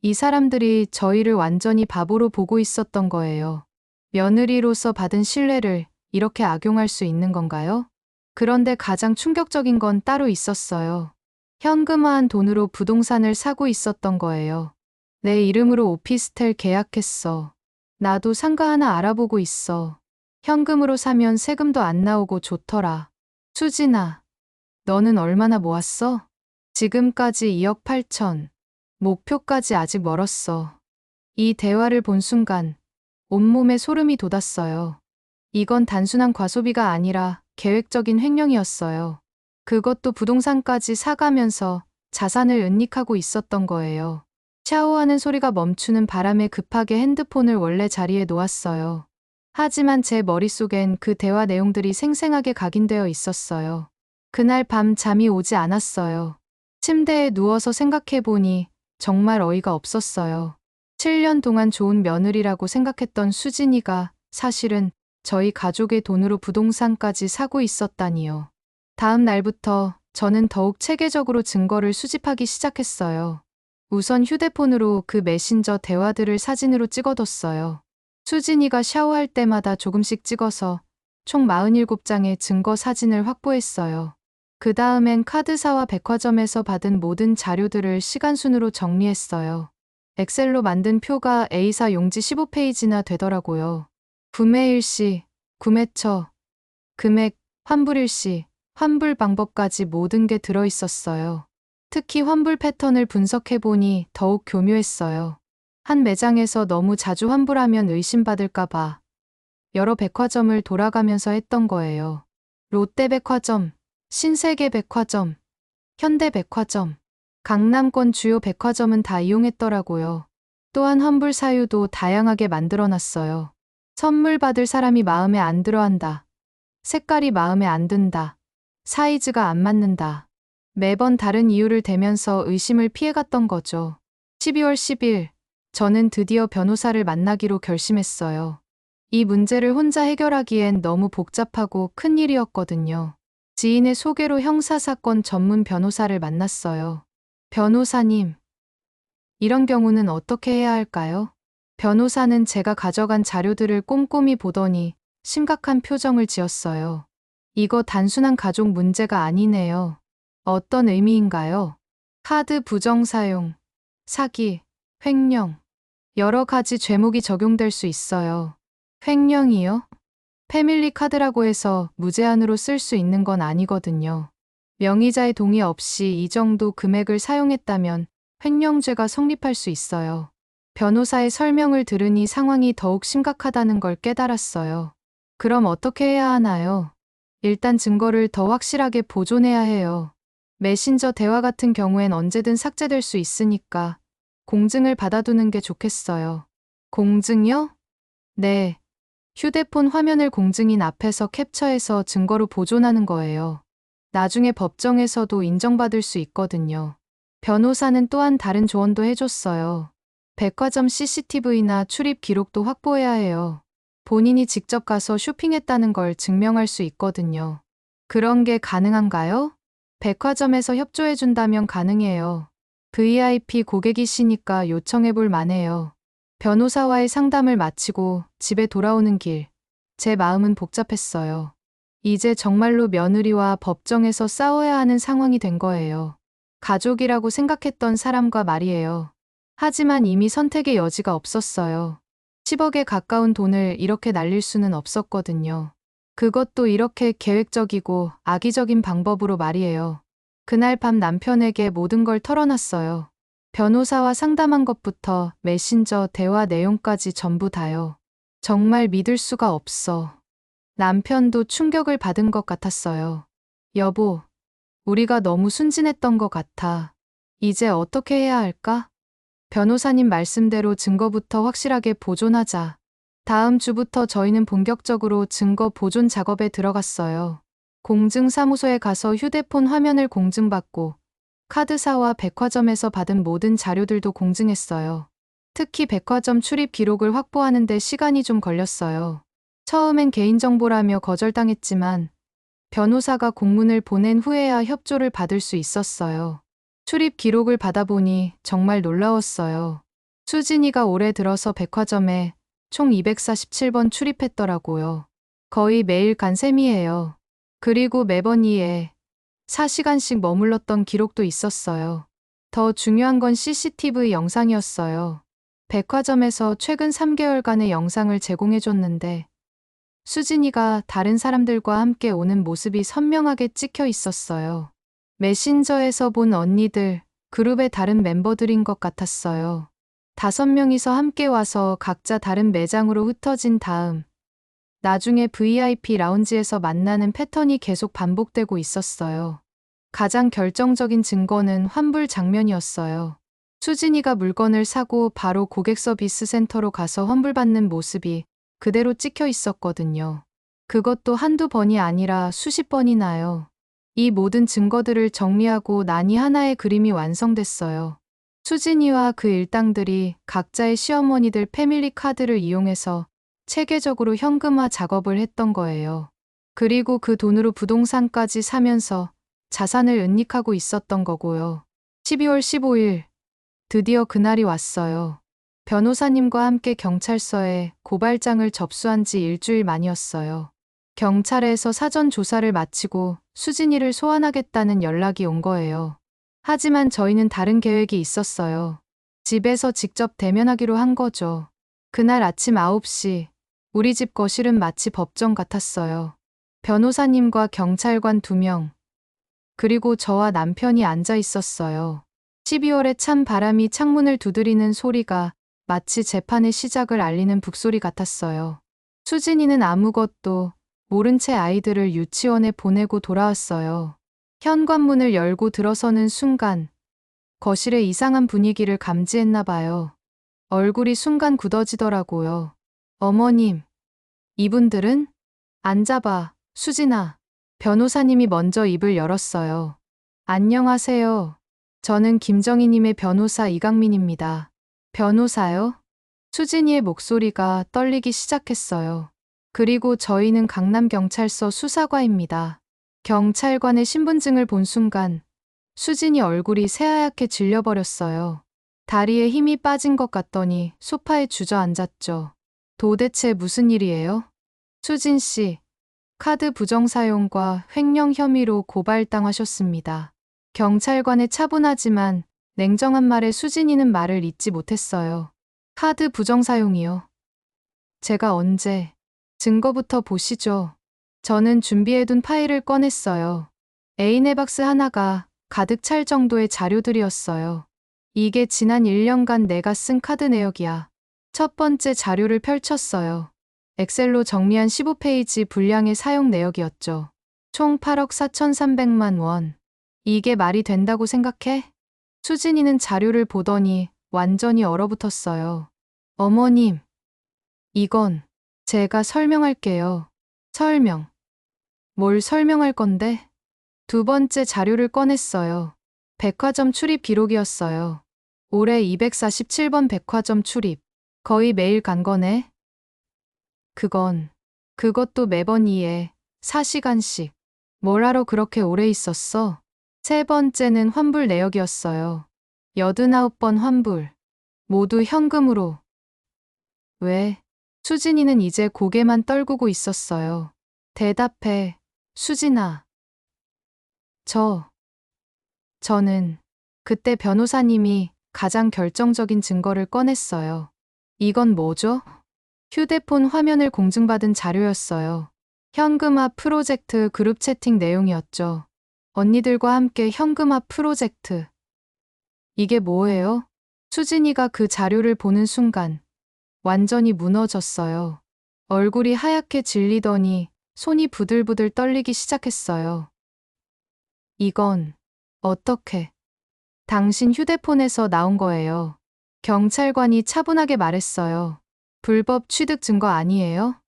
이 사람들이 저희를 완전히 바보로 보고 있었던 거예요. 며느리로서 받은 신뢰를 이렇게 악용할 수 있는 건가요? 그런데 가장 충격적인 건 따로 있었어요. 현금화한 돈으로 부동산을 사고 있었던 거예요. "내 이름으로 오피스텔 계약했어. 나도 상가 하나 알아보고 있어. 현금으로 사면 세금도 안 나오고 좋더라. 수진아, 너는 얼마나 모았어?" "지금까지 2억 8천. 목표까지 아직 멀었어." 이 대화를 본 순간 온몸에 소름이 돋았어요. 이건 단순한 과소비가 아니라 계획적인 횡령이었어요. 그것도 부동산까지 사가면서 자산을 은닉하고 있었던 거예요. 샤워하는 소리가 멈추는 바람에 급하게 핸드폰을 원래 자리에 놓았어요. 하지만 제 머릿속엔 그 대화 내용들이 생생하게 각인되어 있었어요. 그날 밤 잠이 오지 않았어요. 침대에 누워서 생각해보니 정말 어이가 없었어요. 7년 동안 좋은 며느리라고 생각했던 수진이가 사실은 저희 가족의 돈으로 부동산까지 사고 있었다니요. 다음 날부터 저는 더욱 체계적으로 증거를 수집하기 시작했어요. 우선 휴대폰으로 그 메신저 대화들을 사진으로 찍어뒀어요. 수진이가 샤워할 때마다 조금씩 찍어서 총 47장의 증거 사진을 확보했어요. 그 다음엔 카드사와 백화점에서 받은 모든 자료들을 시간순으로 정리했어요. 엑셀로 만든 표가 A4 용지 15페이지나 되더라고요. 구매 일시, 구매처, 금액, 환불 일시, 환불 방법까지 모든 게 들어있었어요. 특히 환불 패턴을 분석해보니 더욱 교묘했어요. 한 매장에서 너무 자주 환불하면 의심받을까봐 여러 백화점을 돌아가면서 했던 거예요. 롯데백화점, 신세계백화점, 현대백화점, 강남권 주요 백화점은 다 이용했더라고요. 또한 환불 사유도 다양하게 만들어놨어요. 선물 받을 사람이 마음에 안 들어 한다. 색깔이 마음에 안 든다. 사이즈가 안 맞는다. 매번 다른 이유를 대면서 의심을 피해갔던 거죠. 12월 10일, 저는 드디어 변호사를 만나기로 결심했어요. 이 문제를 혼자 해결하기엔 너무 복잡하고 큰 일이었거든요. 지인의 소개로 형사사건 전문 변호사를 만났어요. 변호사님, 이런 경우는 어떻게 해야 할까요? 변호사는 제가 가져간 자료들을 꼼꼼히 보더니 심각한 표정을 지었어요. 이거 단순한 가족 문제가 아니네요. 어떤 의미인가요? 카드 부정 사용, 사기, 횡령. 여러 가지 죄목이 적용될 수 있어요. 횡령이요? 패밀리 카드라고 해서 무제한으로 쓸 수 있는 건 아니거든요. 명의자의 동의 없이 이 정도 금액을 사용했다면 횡령죄가 성립할 수 있어요. 변호사의 설명을 들으니 상황이 더욱 심각하다는 걸 깨달았어요. 그럼 어떻게 해야 하나요? 일단 증거를 더 확실하게 보존해야 해요. 메신저 대화 같은 경우엔 언제든 삭제될 수 있으니까 공증을 받아두는 게 좋겠어요. 공증이요? 네. 휴대폰 화면을 공증인 앞에서 캡처해서 증거로 보존하는 거예요. 나중에 법정에서도 인정받을 수 있거든요. 변호사는 또한 다른 조언도 해줬어요. 백화점 CCTV나 출입 기록도 확보해야 해요. 본인이 직접 가서 쇼핑했다는 걸 증명할 수 있거든요. 그런 게 가능한가요? 백화점에서 협조해준다면 가능해요. VIP 고객이시니까 요청해볼 만해요. 변호사와의 상담을 마치고 집에 돌아오는 길, 제 마음은 복잡했어요. 이제 정말로 며느리와 법정에서 싸워야 하는 상황이 된 거예요. 가족이라고 생각했던 사람과 말이에요. 하지만 이미 선택의 여지가 없었어요. 10억에 가까운 돈을 이렇게 날릴 수는 없었거든요. 그것도 이렇게 계획적이고 악의적인 방법으로 말이에요. 그날 밤 남편에게 모든 걸 털어놨어요. 변호사와 상담한 것부터 메신저 대화 내용까지 전부 다요. 정말 믿을 수가 없어. 남편도 충격을 받은 것 같았어요. 여보, 우리가 너무 순진했던 것 같아. 이제 어떻게 해야 할까? 변호사님 말씀대로 증거부터 확실하게 보존하자. 다음 주부터 저희는 본격적으로 증거 보존 작업에 들어갔어요. 공증사무소에 가서 휴대폰 화면을 공증받고 카드사와 백화점에서 받은 모든 자료들도 공증했어요. 특히 백화점 출입 기록을 확보하는 데 시간이 좀 걸렸어요. 처음엔 개인정보라며 거절당했지만 변호사가 공문을 보낸 후에야 협조를 받을 수 있었어요. 출입 기록을 받아보니 정말 놀라웠어요. 수진이가 올해 들어서 백화점에 총 247번 출입했더라고요. 거의 매일 간 셈이에요. 그리고 매번 4시간씩 머물렀던 기록도 있었어요. 더 중요한 건 CCTV 영상이었어요. 백화점에서 최근 3개월간의 영상을 제공해줬는데 수진이가 다른 사람들과 함께 오는 모습이 선명하게 찍혀 있었어요. 메신저에서 본 언니들, 그룹의 다른 멤버들인 것 같았어요. 5명이서 함께 와서 각자 다른 매장으로 흩어진 다음 나중에 VIP 라운지에서 만나는 패턴이 계속 반복되고 있었어요. 가장 결정적인 증거는 환불 장면이었어요. 수진이가 물건을 사고 바로 고객 서비스 센터로 가서 환불받는 모습이 그대로 찍혀 있었거든요. 그것도 한두 번이 아니라 수십 번이나요. 이 모든 증거들을 정리하고 나니 하나의 그림이 완성됐어요. 수진이와 그 일당들이 각자의 시어머니들 패밀리 카드를 이용해서 체계적으로 현금화 작업을 했던 거예요. 그리고 그 돈으로 부동산까지 사면서 자산을 은닉하고 있었던 거고요. 12월 15일, 드디어 그날이 왔어요. 변호사님과 함께 경찰서에 고발장을 접수한 지 일주일 만이었어요. 경찰에서 사전 조사를 마치고 수진이를 소환하겠다는 연락이 온 거예요. 하지만 저희는 다른 계획이 있었어요. 집에서 직접 대면하기로 한 거죠. 그날 아침 9시, 우리 집 거실은 마치 법정 같았어요. 변호사님과 경찰관 2명, 그리고 저와 남편이 앉아 있었어요. 12월에 찬 바람이 창문을 두드리는 소리가 마치 재판의 시작을 알리는 북소리 같았어요. 수진이는 아무것도 모른 채 아이들을 유치원에 보내고 돌아왔어요. 현관문을 열고 들어서는 순간 거실의 이상한 분위기를 감지했나 봐요. 얼굴이 순간 굳어지더라고요. 어머님, 이분들은? 앉아봐, 수진아. 변호사님이 먼저 입을 열었어요. 안녕하세요. 저는 김정희님의 변호사 이강민입니다. 변호사요? 수진이의 목소리가 떨리기 시작했어요. 그리고 저희는 강남경찰서 수사과입니다. 경찰관의 신분증을 본 순간 수진이 얼굴이 새하얗게 질려버렸어요. 다리에 힘이 빠진 것 같더니 소파에 주저앉았죠. 도대체 무슨 일이에요? 수진 씨, 카드 부정 사용과 횡령 혐의로 고발당하셨습니다. 경찰관의 차분하지만 냉정한 말에 수진이는 말을 잇지 못했어요. 카드 부정 사용이요. 제가 언제? 증거부터 보시죠. 저는 준비해둔 파일을 꺼냈어요. A4 박스 하나가 가득 찰 정도의 자료들이었어요. 이게 지난 1년간 내가 쓴 카드 내역이야. 첫 번째 자료를 펼쳤어요. 엑셀로 정리한 15페이지 분량의 사용 내역이었죠. 총 8억 4,300만 원. 이게 말이 된다고 생각해? 수진이는 자료를 보더니 완전히 얼어붙었어요. 어머님, 이건 제가 설명할게요. 설명. 뭘 설명할 건데? 두 번째 자료를 꺼냈어요. 백화점 출입 기록이었어요. 올해 247번 백화점 출입. 거의 매일 간 거네. 그것도 매번 2에 4시간씩. 뭘 하러 그렇게 오래 있었어? 세 번째는 환불 내역이었어요. 89번 환불. 모두 현금으로. 왜? 수진이는 이제 고개만 떨구고 있었어요. 대답해, 수진아. 저는 그때 변호사님이 가장 결정적인 증거를 꺼냈어요. 이건 뭐죠? 휴대폰 화면을 공증받은 자료였어요. 현금화 프로젝트 그룹 채팅 내용이었죠. 언니들과 함께 현금화 프로젝트. 이게 뭐예요? 수진이가 그 자료를 보는 순간 완전히 무너졌어요. 얼굴이 하얗게 질리더니 손이 부들부들 떨리기 시작했어요. 이건 어떻게? 당신 휴대폰에서 나온 거예요. 경찰관이 차분하게 말했어요. 불법 취득 증거 아니에요?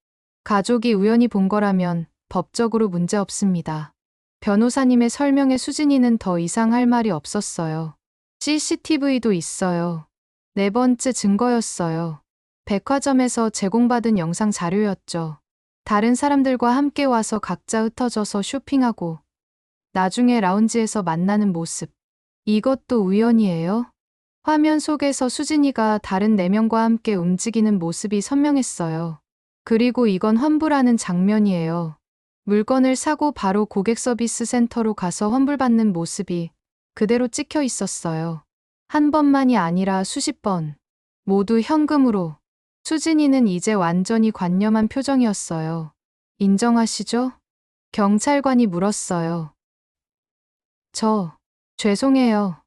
가족이 우연히 본 거라면 법적으로 문제 없습니다. 변호사님의 설명에 수진이는 더 이상 할 말이 없었어요. CCTV도 있어요. 네 번째 증거였어요. 백화점에서 제공받은 영상 자료였죠. 다른 사람들과 함께 와서 각자 흩어져서 쇼핑하고 나중에 라운지에서 만나는 모습. 이것도 우연이에요? 화면 속에서 수진이가 다른 4명과 함께 움직이는 모습이 선명했어요. 그리고 이건 환불하는 장면이에요. 물건을 사고 바로 고객 서비스 센터로 가서 환불받는 모습이 그대로 찍혀 있었어요. 한 번만이 아니라 수십 번. 모두 현금으로. 수진이는 이제 완전히 관념한 표정이었어요. 인정하시죠? 경찰관이 물었어요. 죄송해요.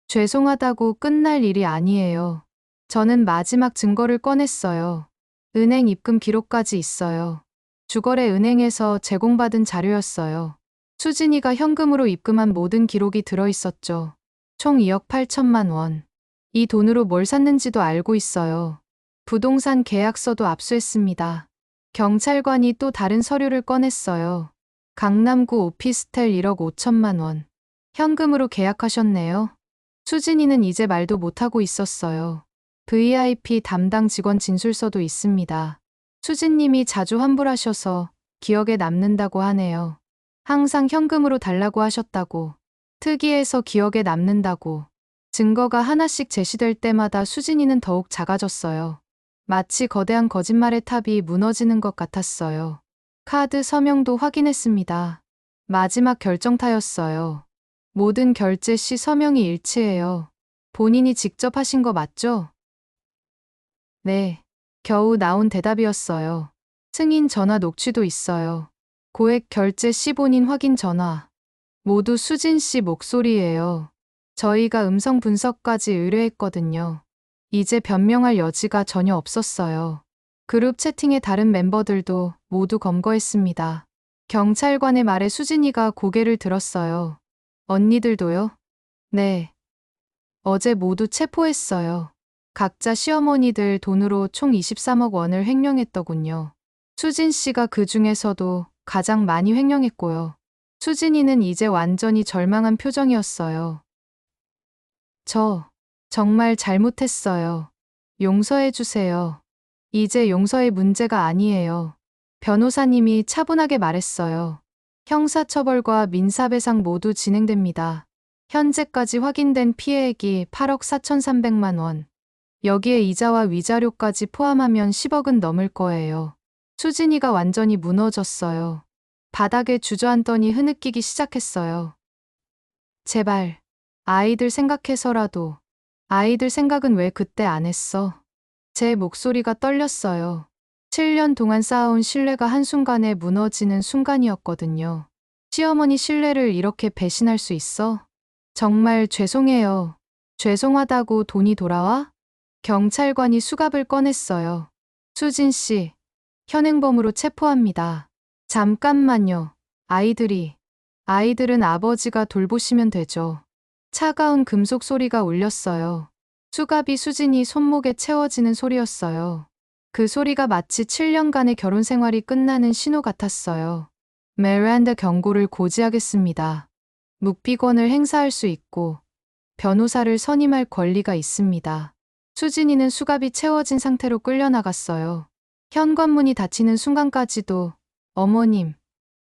죄송하다고 끝날 일이 아니에요. 저는 마지막 증거를 꺼냈어요. 은행 입금 기록까지 있어요. 주거래 은행에서 제공받은 자료였어요. 수진이가 현금으로 입금한 모든 기록이 들어있었죠. 총 2억 8천만 원. 이 돈으로 뭘 샀는지도 알고 있어요. 부동산 계약서도 압수했습니다. 경찰관이 또 다른 서류를 꺼냈어요. 강남구 오피스텔 1억 5천만 원. 현금으로 계약하셨네요. 수진이는 이제 말도 못하고 있었어요. VIP 담당 직원 진술서도 있습니다. 수진님이 자주 환불하셔서 기억에 남는다고 하네요. 항상 현금으로 달라고 하셨다고. 특이해서 기억에 남는다고. 증거가 하나씩 제시될 때마다 수진이는 더욱 작아졌어요. 마치 거대한 거짓말의 탑이 무너지는 것 같았어요. 카드 서명도 확인했습니다. 마지막 결정타였어요. 모든 결제 시 서명이 일치해요. 본인이 직접 하신 거 맞죠? 네. 겨우 나온 대답이었어요. 승인 전화 녹취도 있어요. 고액 결제 시 본인 확인 전화. 모두 수진 씨 목소리예요. 저희가 음성 분석까지 의뢰했거든요. 이제 변명할 여지가 전혀 없었어요. 그룹 채팅의 다른 멤버들도 모두 검거했습니다. 경찰관의 말에 수진이가 고개를 들었어요. 언니들도요? 네. 어제 모두 체포했어요. 각자 시어머니들 돈으로 총 23억 원을 횡령했더군요. 수진 씨가 그 중에서도 가장 많이 횡령했고요. 수진이는 이제 완전히 절망한 표정이었어요. 저 정말 잘못했어요. 용서해 주세요. 이제 용서의 문제가 아니에요. 변호사님이 차분하게 말했어요. 형사처벌과 민사배상 모두 진행됩니다. 현재까지 확인된 피해액이 8억 4,300만 원. 여기에 이자와 위자료까지 포함하면 10억은 넘을 거예요. 수진이가 완전히 무너졌어요. 바닥에 주저앉더니 흐느끼기 시작했어요. 제발, 아이들 생각해서라도. 아이들 생각은 왜 그때 안 했어? 제 목소리가 떨렸어요. 7년 동안 쌓아온 신뢰가 한순간에 무너지는 순간이었거든요. 시어머니 신뢰를 이렇게 배신할 수 있어? 정말 죄송해요. 죄송하다고 돈이 돌아와? 경찰관이 수갑을 꺼냈어요. 수진 씨, 현행범으로 체포합니다. 잠깐만요. 아이들은 아버지가 돌보시면 되죠. 차가운 금속 소리가 울렸어요. 수갑이 수진이 손목에 채워지는 소리였어요. 그 소리가 마치 7년간의 결혼 생활이 끝나는 신호 같았어요. 메란다 경고를 고지하겠습니다. 묵비권을 행사할 수 있고 변호사를 선임할 권리가 있습니다. 수진이는 수갑이 채워진 상태로 끌려나갔어요. 현관문이 닫히는 순간까지도 어머님,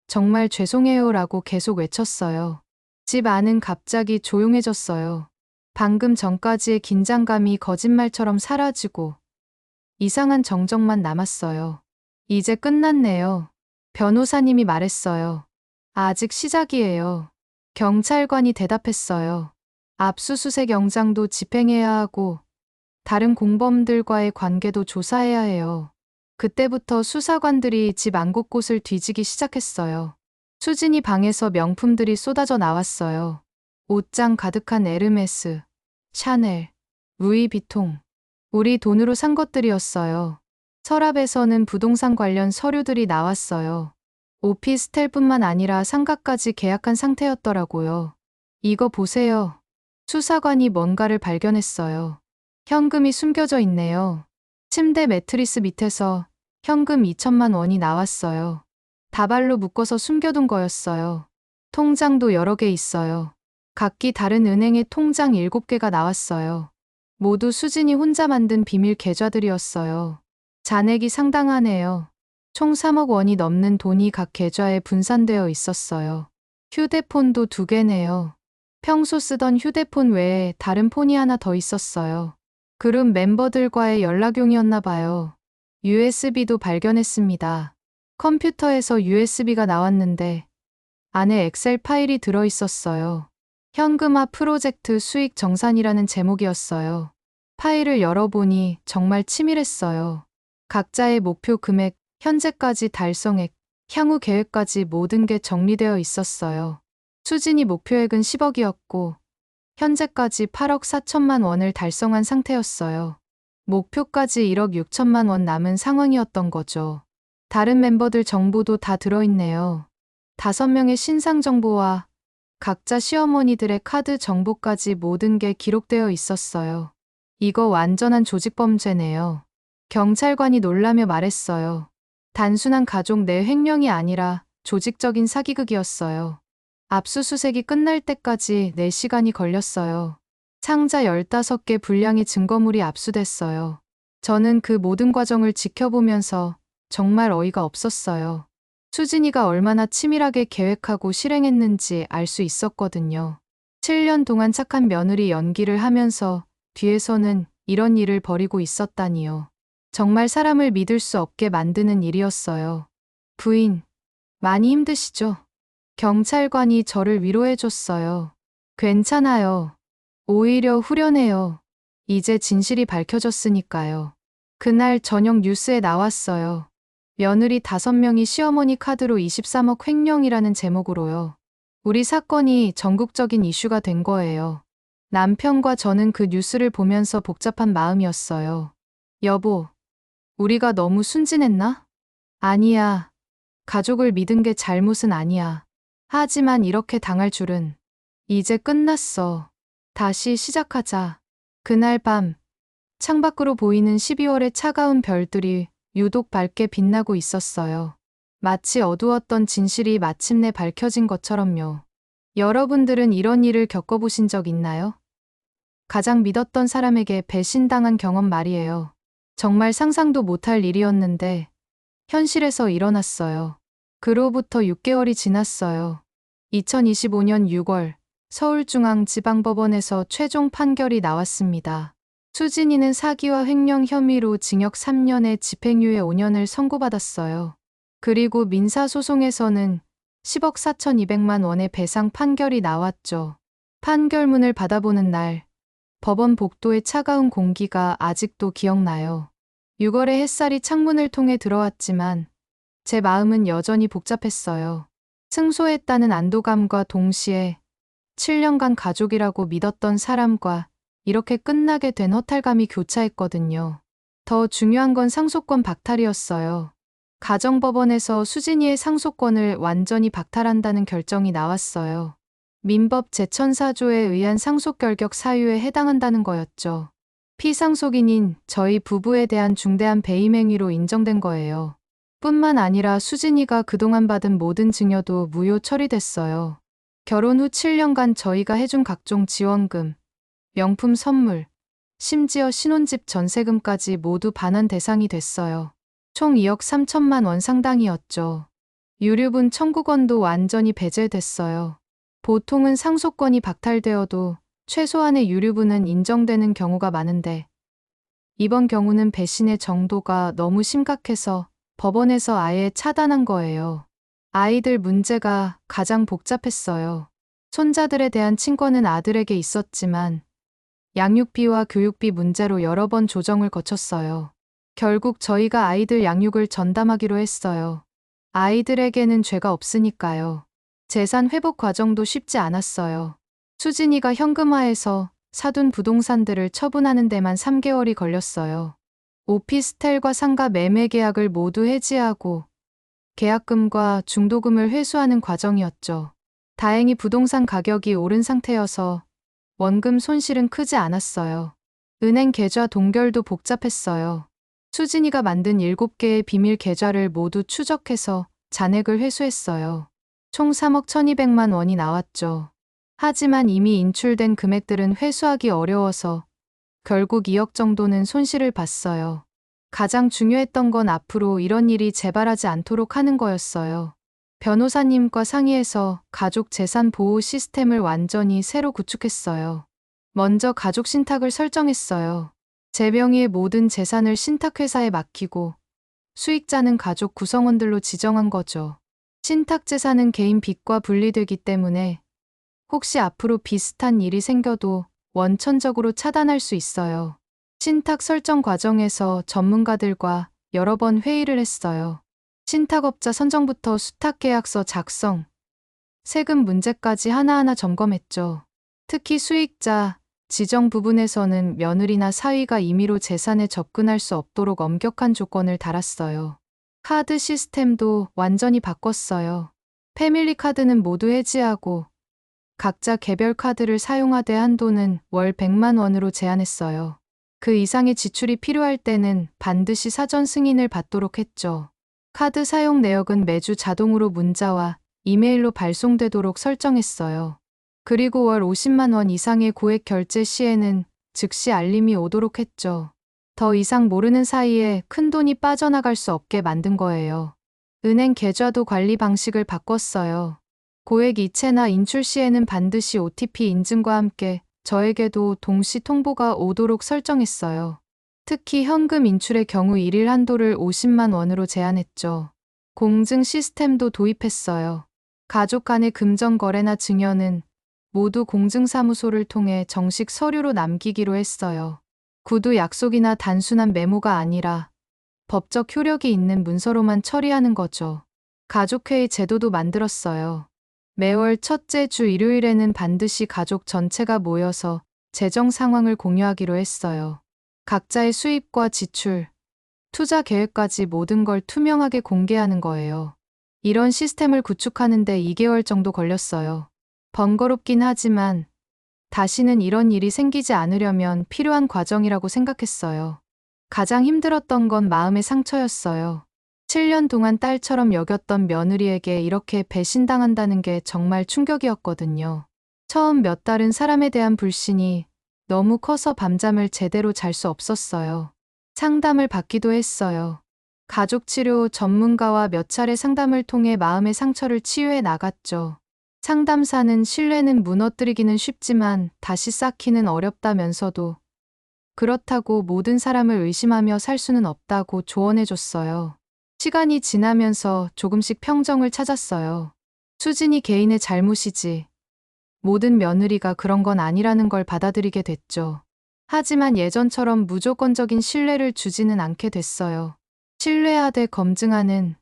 정말 죄송해요라고 계속 외쳤어요. 집 안은 갑자기 조용해졌어요. 방금 전까지의 긴장감이 거짓말처럼 사라지고 이상한 정적만 남았어요. 이제 끝났네요. 변호사님이 말했어요. 아직 시작이에요. 경찰관이 대답했어요. 압수수색 영장도 집행해야 하고 다른 공범들과의 관계도 조사해야 해요. 그때부터 수사관들이 집 안 곳곳을 뒤지기 시작했어요. 수진이 방에서 명품들이 쏟아져 나왔어요. 옷장 가득한 에르메스, 샤넬, 루이비통. 우리 돈으로 산 것들이었어요. 서랍에서는 부동산 관련 서류들이 나왔어요. 오피스텔뿐만 아니라 상가까지 계약한 상태였더라고요. 이거 보세요. 수사관이 뭔가를 발견했어요. 현금이 숨겨져 있네요. 침대 매트리스 밑에서 현금 2천만 원이 나왔어요. 다발로 묶어서 숨겨둔 거였어요. 통장도 여러 개 있어요. 각기 다른 은행의 통장 7개가 나왔어요. 모두 수진이 혼자 만든 비밀 계좌들이었어요. 잔액이 상당하네요. 총 3억 원이 넘는 돈이 각 계좌에 분산되어 있었어요. 휴대폰도 2개네요. 평소 쓰던 휴대폰 외에 다른 폰이 하나 더 있었어요. 그룹 멤버들과의 연락용이었나 봐요. USB도 발견했습니다. 컴퓨터에서 USB가 나왔는데 안에 엑셀 파일이 들어 있었어요. 현금화 프로젝트 수익 정산이라는 제목이었어요. 파일을 열어보니 정말 치밀했어요. 각자의 목표 금액, 현재까지 달성액, 향후 계획까지 모든 게 정리되어 있었어요. 수진이 목표액은 10억이었고 현재까지 8억 4천만 원을 달성한 상태였어요. 목표까지 1억 6천만 원 남은 상황이었던 거죠. 다른 멤버들 정보도 다 들어있네요. 5명의 신상 정보와 각자 시어머니들의 카드 정보까지 모든 게 기록되어 있었어요. 이거 완전한 조직범죄네요. 경찰관이 놀라며 말했어요. 단순한 가족 내 횡령이 아니라 조직적인 사기극이었어요. 압수수색이 끝날 때까지 4시간이 걸렸어요. 상자 15개 분량의 증거물이 압수됐어요. 저는 그 모든 과정을 지켜보면서 정말 어이가 없었어요. 수진이가 얼마나 치밀하게 계획하고 실행했는지 알 수 있었거든요. 7년 동안 착한 며느리 연기를 하면서 뒤에서는 이런 일을 벌이고 있었다니요. 정말 사람을 믿을 수 없게 만드는 일이었어요. 부인, 많이 힘드시죠? 경찰관이 저를 위로해줬어요. 괜찮아요. 오히려 후련해요. 이제 진실이 밝혀졌으니까요. 그날 저녁 뉴스에 나왔어요. 며느리 5명이 시어머니 카드로 23억 횡령이라는 제목으로요. 우리 사건이 전국적인 이슈가 된 거예요. 남편과 저는 그 뉴스를 보면서 복잡한 마음이었어요. 여보, 우리가 너무 순진했나? 아니야. 가족을 믿은 게 잘못은 아니야. 하지만 이렇게 당할 줄은. 이제 끝났어. 다시 시작하자. 그날 밤, 창밖으로 보이는 12월의 차가운 별들이 유독 밝게 빛나고 있었어요. 마치 어두웠던 진실이 마침내 밝혀진 것처럼요. 여러분들은 이런 일을 겪어보신 적 있나요? 가장 믿었던 사람에게 배신당한 경험 말이에요. 정말 상상도 못할 일이었는데 현실에서 일어났어요. 그로부터 6개월이 지났어요. 2025년 6월 서울중앙지방법원에서 최종 판결이 나왔습니다. 수진이는 사기와 횡령 혐의로 징역 3년에 집행유예 5년을 선고받았어요. 그리고 민사소송에서는 10억 4,200만 원의 배상 판결이 나왔죠. 판결문을 받아보는 날, 법원 복도의 차가운 공기가 아직도 기억나요. 6월의 햇살이 창문을 통해 들어왔지만 제 마음은 여전히 복잡했어요. 승소했다는 안도감과 동시에 7년간 가족이라고 믿었던 사람과 이렇게 끝나게 된 허탈감이 교차했거든요. 더 중요한 건 상속권 박탈이었어요. 가정법원에서 수진이의 상속권을 완전히 박탈한다는 결정이 나왔어요. 민법 제1004조에 의한 상속 결격 사유에 해당한다는 거였죠. 피상속인인 저희 부부에 대한 중대한 배임 행위로 인정된 거예요. 뿐만 아니라 수진이가 그동안 받은 모든 증여도 무효 처리됐어요. 결혼 후 7년간 저희가 해준 각종 지원금, 명품 선물, 심지어 신혼집 전세금까지 모두 반환 대상이 됐어요. 총 2억 3천만 원 상당이었죠. 유류분 청구권도 완전히 배제됐어요. 보통은 상속권이 박탈되어도 최소한의 유류분은 인정되는 경우가 많은데 이번 경우는 배신의 정도가 너무 심각해서 법원에서 아예 차단한 거예요. 아이들 문제가 가장 복잡했어요. 손자들에 대한 친권은 아들에게 있었지만 양육비와 교육비 문제로 여러 번 조정을 거쳤어요. 결국 저희가 아이들 양육을 전담하기로 했어요. 아이들에게는 죄가 없으니까요. 재산 회복 과정도 쉽지 않았어요. 수진이가 현금화해서 사둔 부동산들을 처분하는 데만 3개월이 걸렸어요. 오피스텔과 상가 매매 계약을 모두 해지하고 계약금과 중도금을 회수하는 과정이었죠. 다행히 부동산 가격이 오른 상태여서 원금 손실은 크지 않았어요. 은행 계좌 동결도 복잡했어요. 수진이가 만든 7개의 비밀 계좌를 모두 추적해서 잔액을 회수했어요. 총 3억 1,200만 원이 나왔죠. 하지만 이미 인출된 금액들은 회수하기 어려워서 결국 2억 정도는 손실을 봤어요. 가장 중요했던 건 앞으로 이런 일이 재발하지 않도록 하는 거였어요. 변호사님과 상의해서 가족 재산 보호 시스템을 완전히 새로 구축했어요. 먼저 가족 신탁을 설정했어요. 제 명의의 모든 재산을 신탁회사에 맡기고 수익자는 가족 구성원들로 지정한 거죠. 신탁 재산은 개인 빚과 분리되기 때문에 혹시 앞으로 비슷한 일이 생겨도 원천적으로 차단할 수 있어요. 신탁 설정 과정에서 전문가들과 여러 번 회의를 했어요. 신탁업자 선정부터 수탁계약서 작성, 세금 문제까지 하나하나 점검했죠. 특히 수익자 지정 부분에서는 며느리나 사위가 임의로 재산에 접근할 수 없도록 엄격한 조건을 달았어요. 카드 시스템도 완전히 바꿨어요. 패밀리 카드는 모두 해지하고 각자 개별 카드를 사용하되 한도는 월 100만 원으로 제한했어요. 그 이상의 지출이 필요할 때는 반드시 사전 승인을 받도록 했죠. 카드 사용 내역은 매주 자동으로 문자와 이메일로 발송되도록 설정했어요. 그리고 월 50만 원 이상의 고액 결제 시에는 즉시 알림이 오도록 했죠. 더 이상 모르는 사이에 큰돈이 빠져나갈 수 없게 만든 거예요. 은행 계좌도 관리 방식을 바꿨어요. 고액 이체나 인출 시에는 반드시 OTP 인증과 함께 저에게도 동시 통보가 오도록 설정했어요. 특히 현금 인출의 경우 일일 한도를 50만 원으로 제한했죠. 공증 시스템도 도입했어요. 가족 간의 금전 거래나 증여는 모두 공증사무소를 통해 정식 서류로 남기기로 했어요. 구두 약속이나 단순한 메모가 아니라 법적 효력이 있는 문서로만 처리하는 거죠. 가족회의 제도도 만들었어요. 매월 첫째 주 일요일에는 반드시 가족 전체가 모여서 재정 상황을 공유하기로 했어요. 각자의 수입과 지출, 투자 계획까지 모든 걸 투명하게 공개하는 거예요. 이런 시스템을 구축하는데 2개월 정도 걸렸어요. 번거롭긴 하지만 다시는 이런 일이 생기지 않으려면 필요한 과정이라고 생각했어요. 가장 힘들었던 건 마음의 상처였어요. 7년 동안 딸처럼 여겼던 며느리에게 이렇게 배신당한다는 게 정말 충격이었거든요. 처음 몇 달은 사람에 대한 불신이 너무 커서 밤잠을 제대로 잘 수 없었어요. 상담을 받기도 했어요. 가족치료 전문가와 몇 차례 상담을 통해 마음의 상처를 치유해 나갔죠. 상담사는 신뢰는 무너뜨리기는 쉽지만 다시 쌓기는 어렵다면서도 그렇다고 모든 사람을 의심하며 살 수는 없다고 조언해줬어요. 시간이 지나면서 조금씩 평정을 찾았어요. 수진이 개인의 잘못이지. 모든 며느리가 그런 건 아니라는 걸 받아들이게 됐죠. 하지만 예전처럼 무조건적인 신뢰를 주지는 않게 됐어요. 신뢰하되 검증하는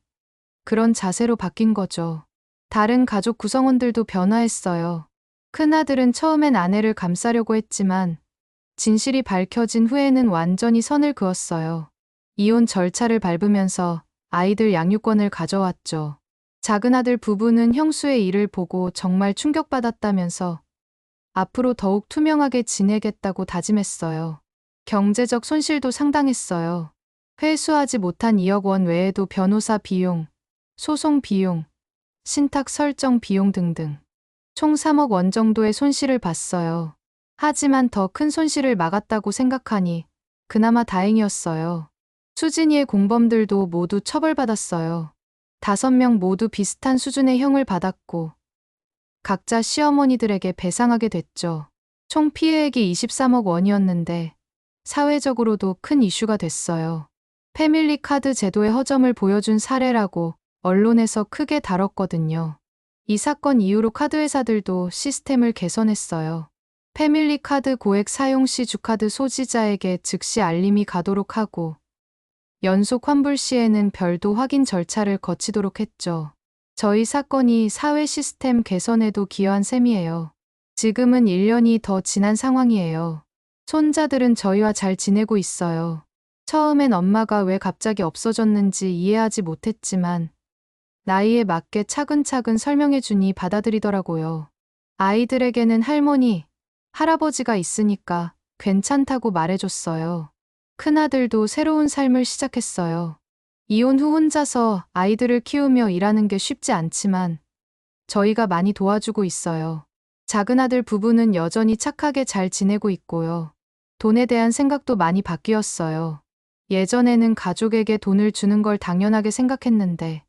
그런 자세로 바뀐 거죠. 다른 가족 구성원들도 변화했어요. 큰아들은 처음엔 아내를 감싸려고 했지만 진실이 밝혀진 후에는 완전히 선을 그었어요. 이혼 절차를 밟으면서 아이들 양육권을 가져왔죠. 작은아들 부부는 형수의 일을 보고 정말 충격받았다면서 앞으로 더욱 투명하게 지내겠다고 다짐했어요. 경제적 손실도 상당했어요. 회수하지 못한 2억 원 외에도 변호사 비용, 소송 비용, 신탁 설정 비용 등등 총 3억 원 정도의 손실을 봤어요. 하지만 더 큰 손실을 막았다고 생각하니 그나마 다행이었어요. 수진이의 공범들도 모두 처벌받았어요. 5명 모두 비슷한 수준의 형을 받았고 각자 시어머니들에게 배상하게 됐죠. 총 피해액이 23억 원이었는데 사회적으로도 큰 이슈가 됐어요. 패밀리 카드 제도의 허점을 보여준 사례라고 언론에서 크게 다뤘거든요. 이 사건 이후로 카드회사들도 시스템을 개선했어요. 패밀리 카드 고액 사용 시 주카드 소지자에게 즉시 알림이 가도록 하고 연속 환불 시에는 별도 확인 절차를 거치도록 했죠. 저희 사건이 사회 시스템 개선에도 기여한 셈이에요. 지금은 1년이 더 지난 상황이에요. 손자들은 저희와 잘 지내고 있어요. 처음엔 엄마가 왜 갑자기 없어졌는지 이해하지 못했지만 나이에 맞게 차근차근 설명해주니 받아들이더라고요. 아이들에게는 할머니, 할아버지가 있으니까 괜찮다고 말해줬어요. 큰아들도 새로운 삶을 시작했어요. 이혼 후 혼자서 아이들을 키우며 일하는 게 쉽지 않지만 저희가 많이 도와주고 있어요. 작은아들 부부는 여전히 착하게 잘 지내고 있고요. 돈에 대한 생각도 많이 바뀌었어요. 예전에는 가족에게 돈을 주는 걸 당연하게 생각했는데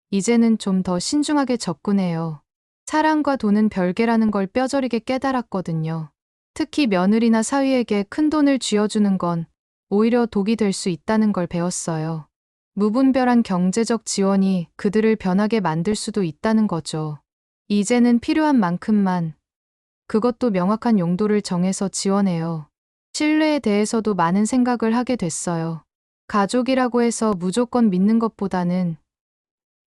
이제는 좀 더 신중하게 접근해요. 사랑과 돈은 별개라는 걸 뼈저리게 깨달았거든요. 특히 며느리나 사위에게 큰 돈을 쥐어주는 건 오히려 독이 될 수 있다는 걸 배웠어요. 무분별한 경제적 지원이 그들을 변하게 만들 수도 있다는 거죠. 이제는 필요한 만큼만, 그것도 명확한 용도를 정해서 지원해요. 신뢰에 대해서도 많은 생각을 하게 됐어요. 가족이라고 해서 무조건 믿는 것보다는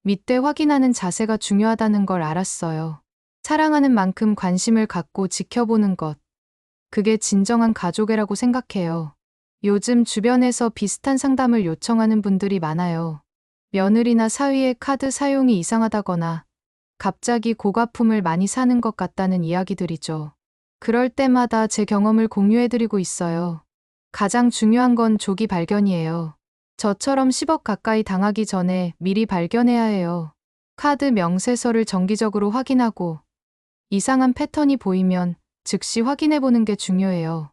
믿되 확인하는 자세가 중요하다는 걸 알았어요. 사랑하는 만큼 관심을 갖고 지켜보는 것. 그게 진정한 가족애라고 생각해요. 요즘 주변에서 비슷한 상담을 요청하는 분들이 많아요. 며느리나 사위의 카드 사용이 이상하다거나 갑자기 고가품을 많이 사는 것 같다는 이야기들이죠. 그럴 때마다 제 경험을 공유해드리고 있어요. 가장 중요한 건 조기 발견이에요. 저처럼 10억 가까이 당하기 전에 미리 발견해야 해요. 카드 명세서를 정기적으로 확인하고 이상한 패턴이 보이면 즉시 확인해보는 게 중요해요.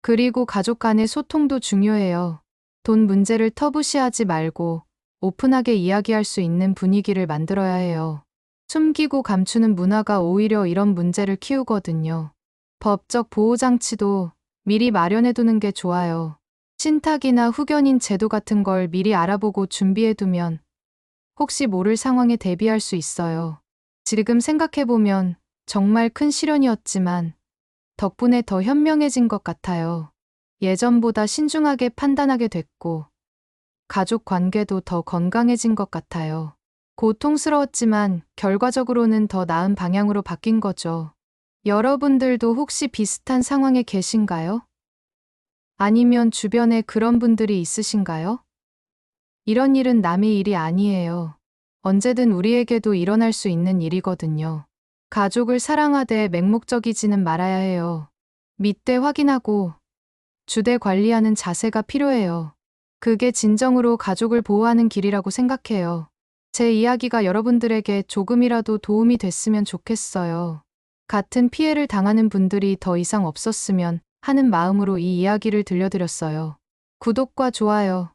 그리고 가족 간의 소통도 중요해요. 돈 문제를 터부시하지 말고 오픈하게 이야기할 수 있는 분위기를 만들어야 해요. 숨기고 감추는 문화가 오히려 이런 문제를 키우거든요. 법적 보호장치도 미리 마련해두는 게 좋아요. 신탁이나 후견인 제도 같은 걸 미리 알아보고 준비해두면 혹시 모를 상황에 대비할 수 있어요. 지금 생각해보면 정말 큰 시련이었지만 덕분에 더 현명해진 것 같아요. 예전보다 신중하게 판단하게 됐고 가족 관계도 더 건강해진 것 같아요. 고통스러웠지만 결과적으로는 더 나은 방향으로 바뀐 거죠. 여러분들도 혹시 비슷한 상황에 계신가요? 아니면 주변에 그런 분들이 있으신가요? 이런 일은 남의 일이 아니에요. 언제든 우리에게도 일어날 수 있는 일이거든요. 가족을 사랑하되 맹목적이지는 말아야 해요. 밑대 확인하고 주대 관리하는 자세가 필요해요. 그게 진정으로 가족을 보호하는 길이라고 생각해요. 제 이야기가 여러분들에게 조금이라도 도움이 됐으면 좋겠어요. 같은 피해를 당하는 분들이 더 이상 없었으면 하는 마음으로 이 이야기를 들려드렸어요. 구독과 좋아요,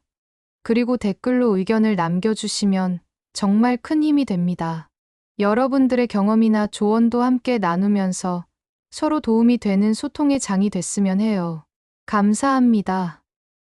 그리고 댓글로 의견을 남겨주시면 정말 큰 힘이 됩니다. 여러분들의 경험이나 조언도 함께 나누면서 서로 도움이 되는 소통의 장이 됐으면 해요. 감사합니다.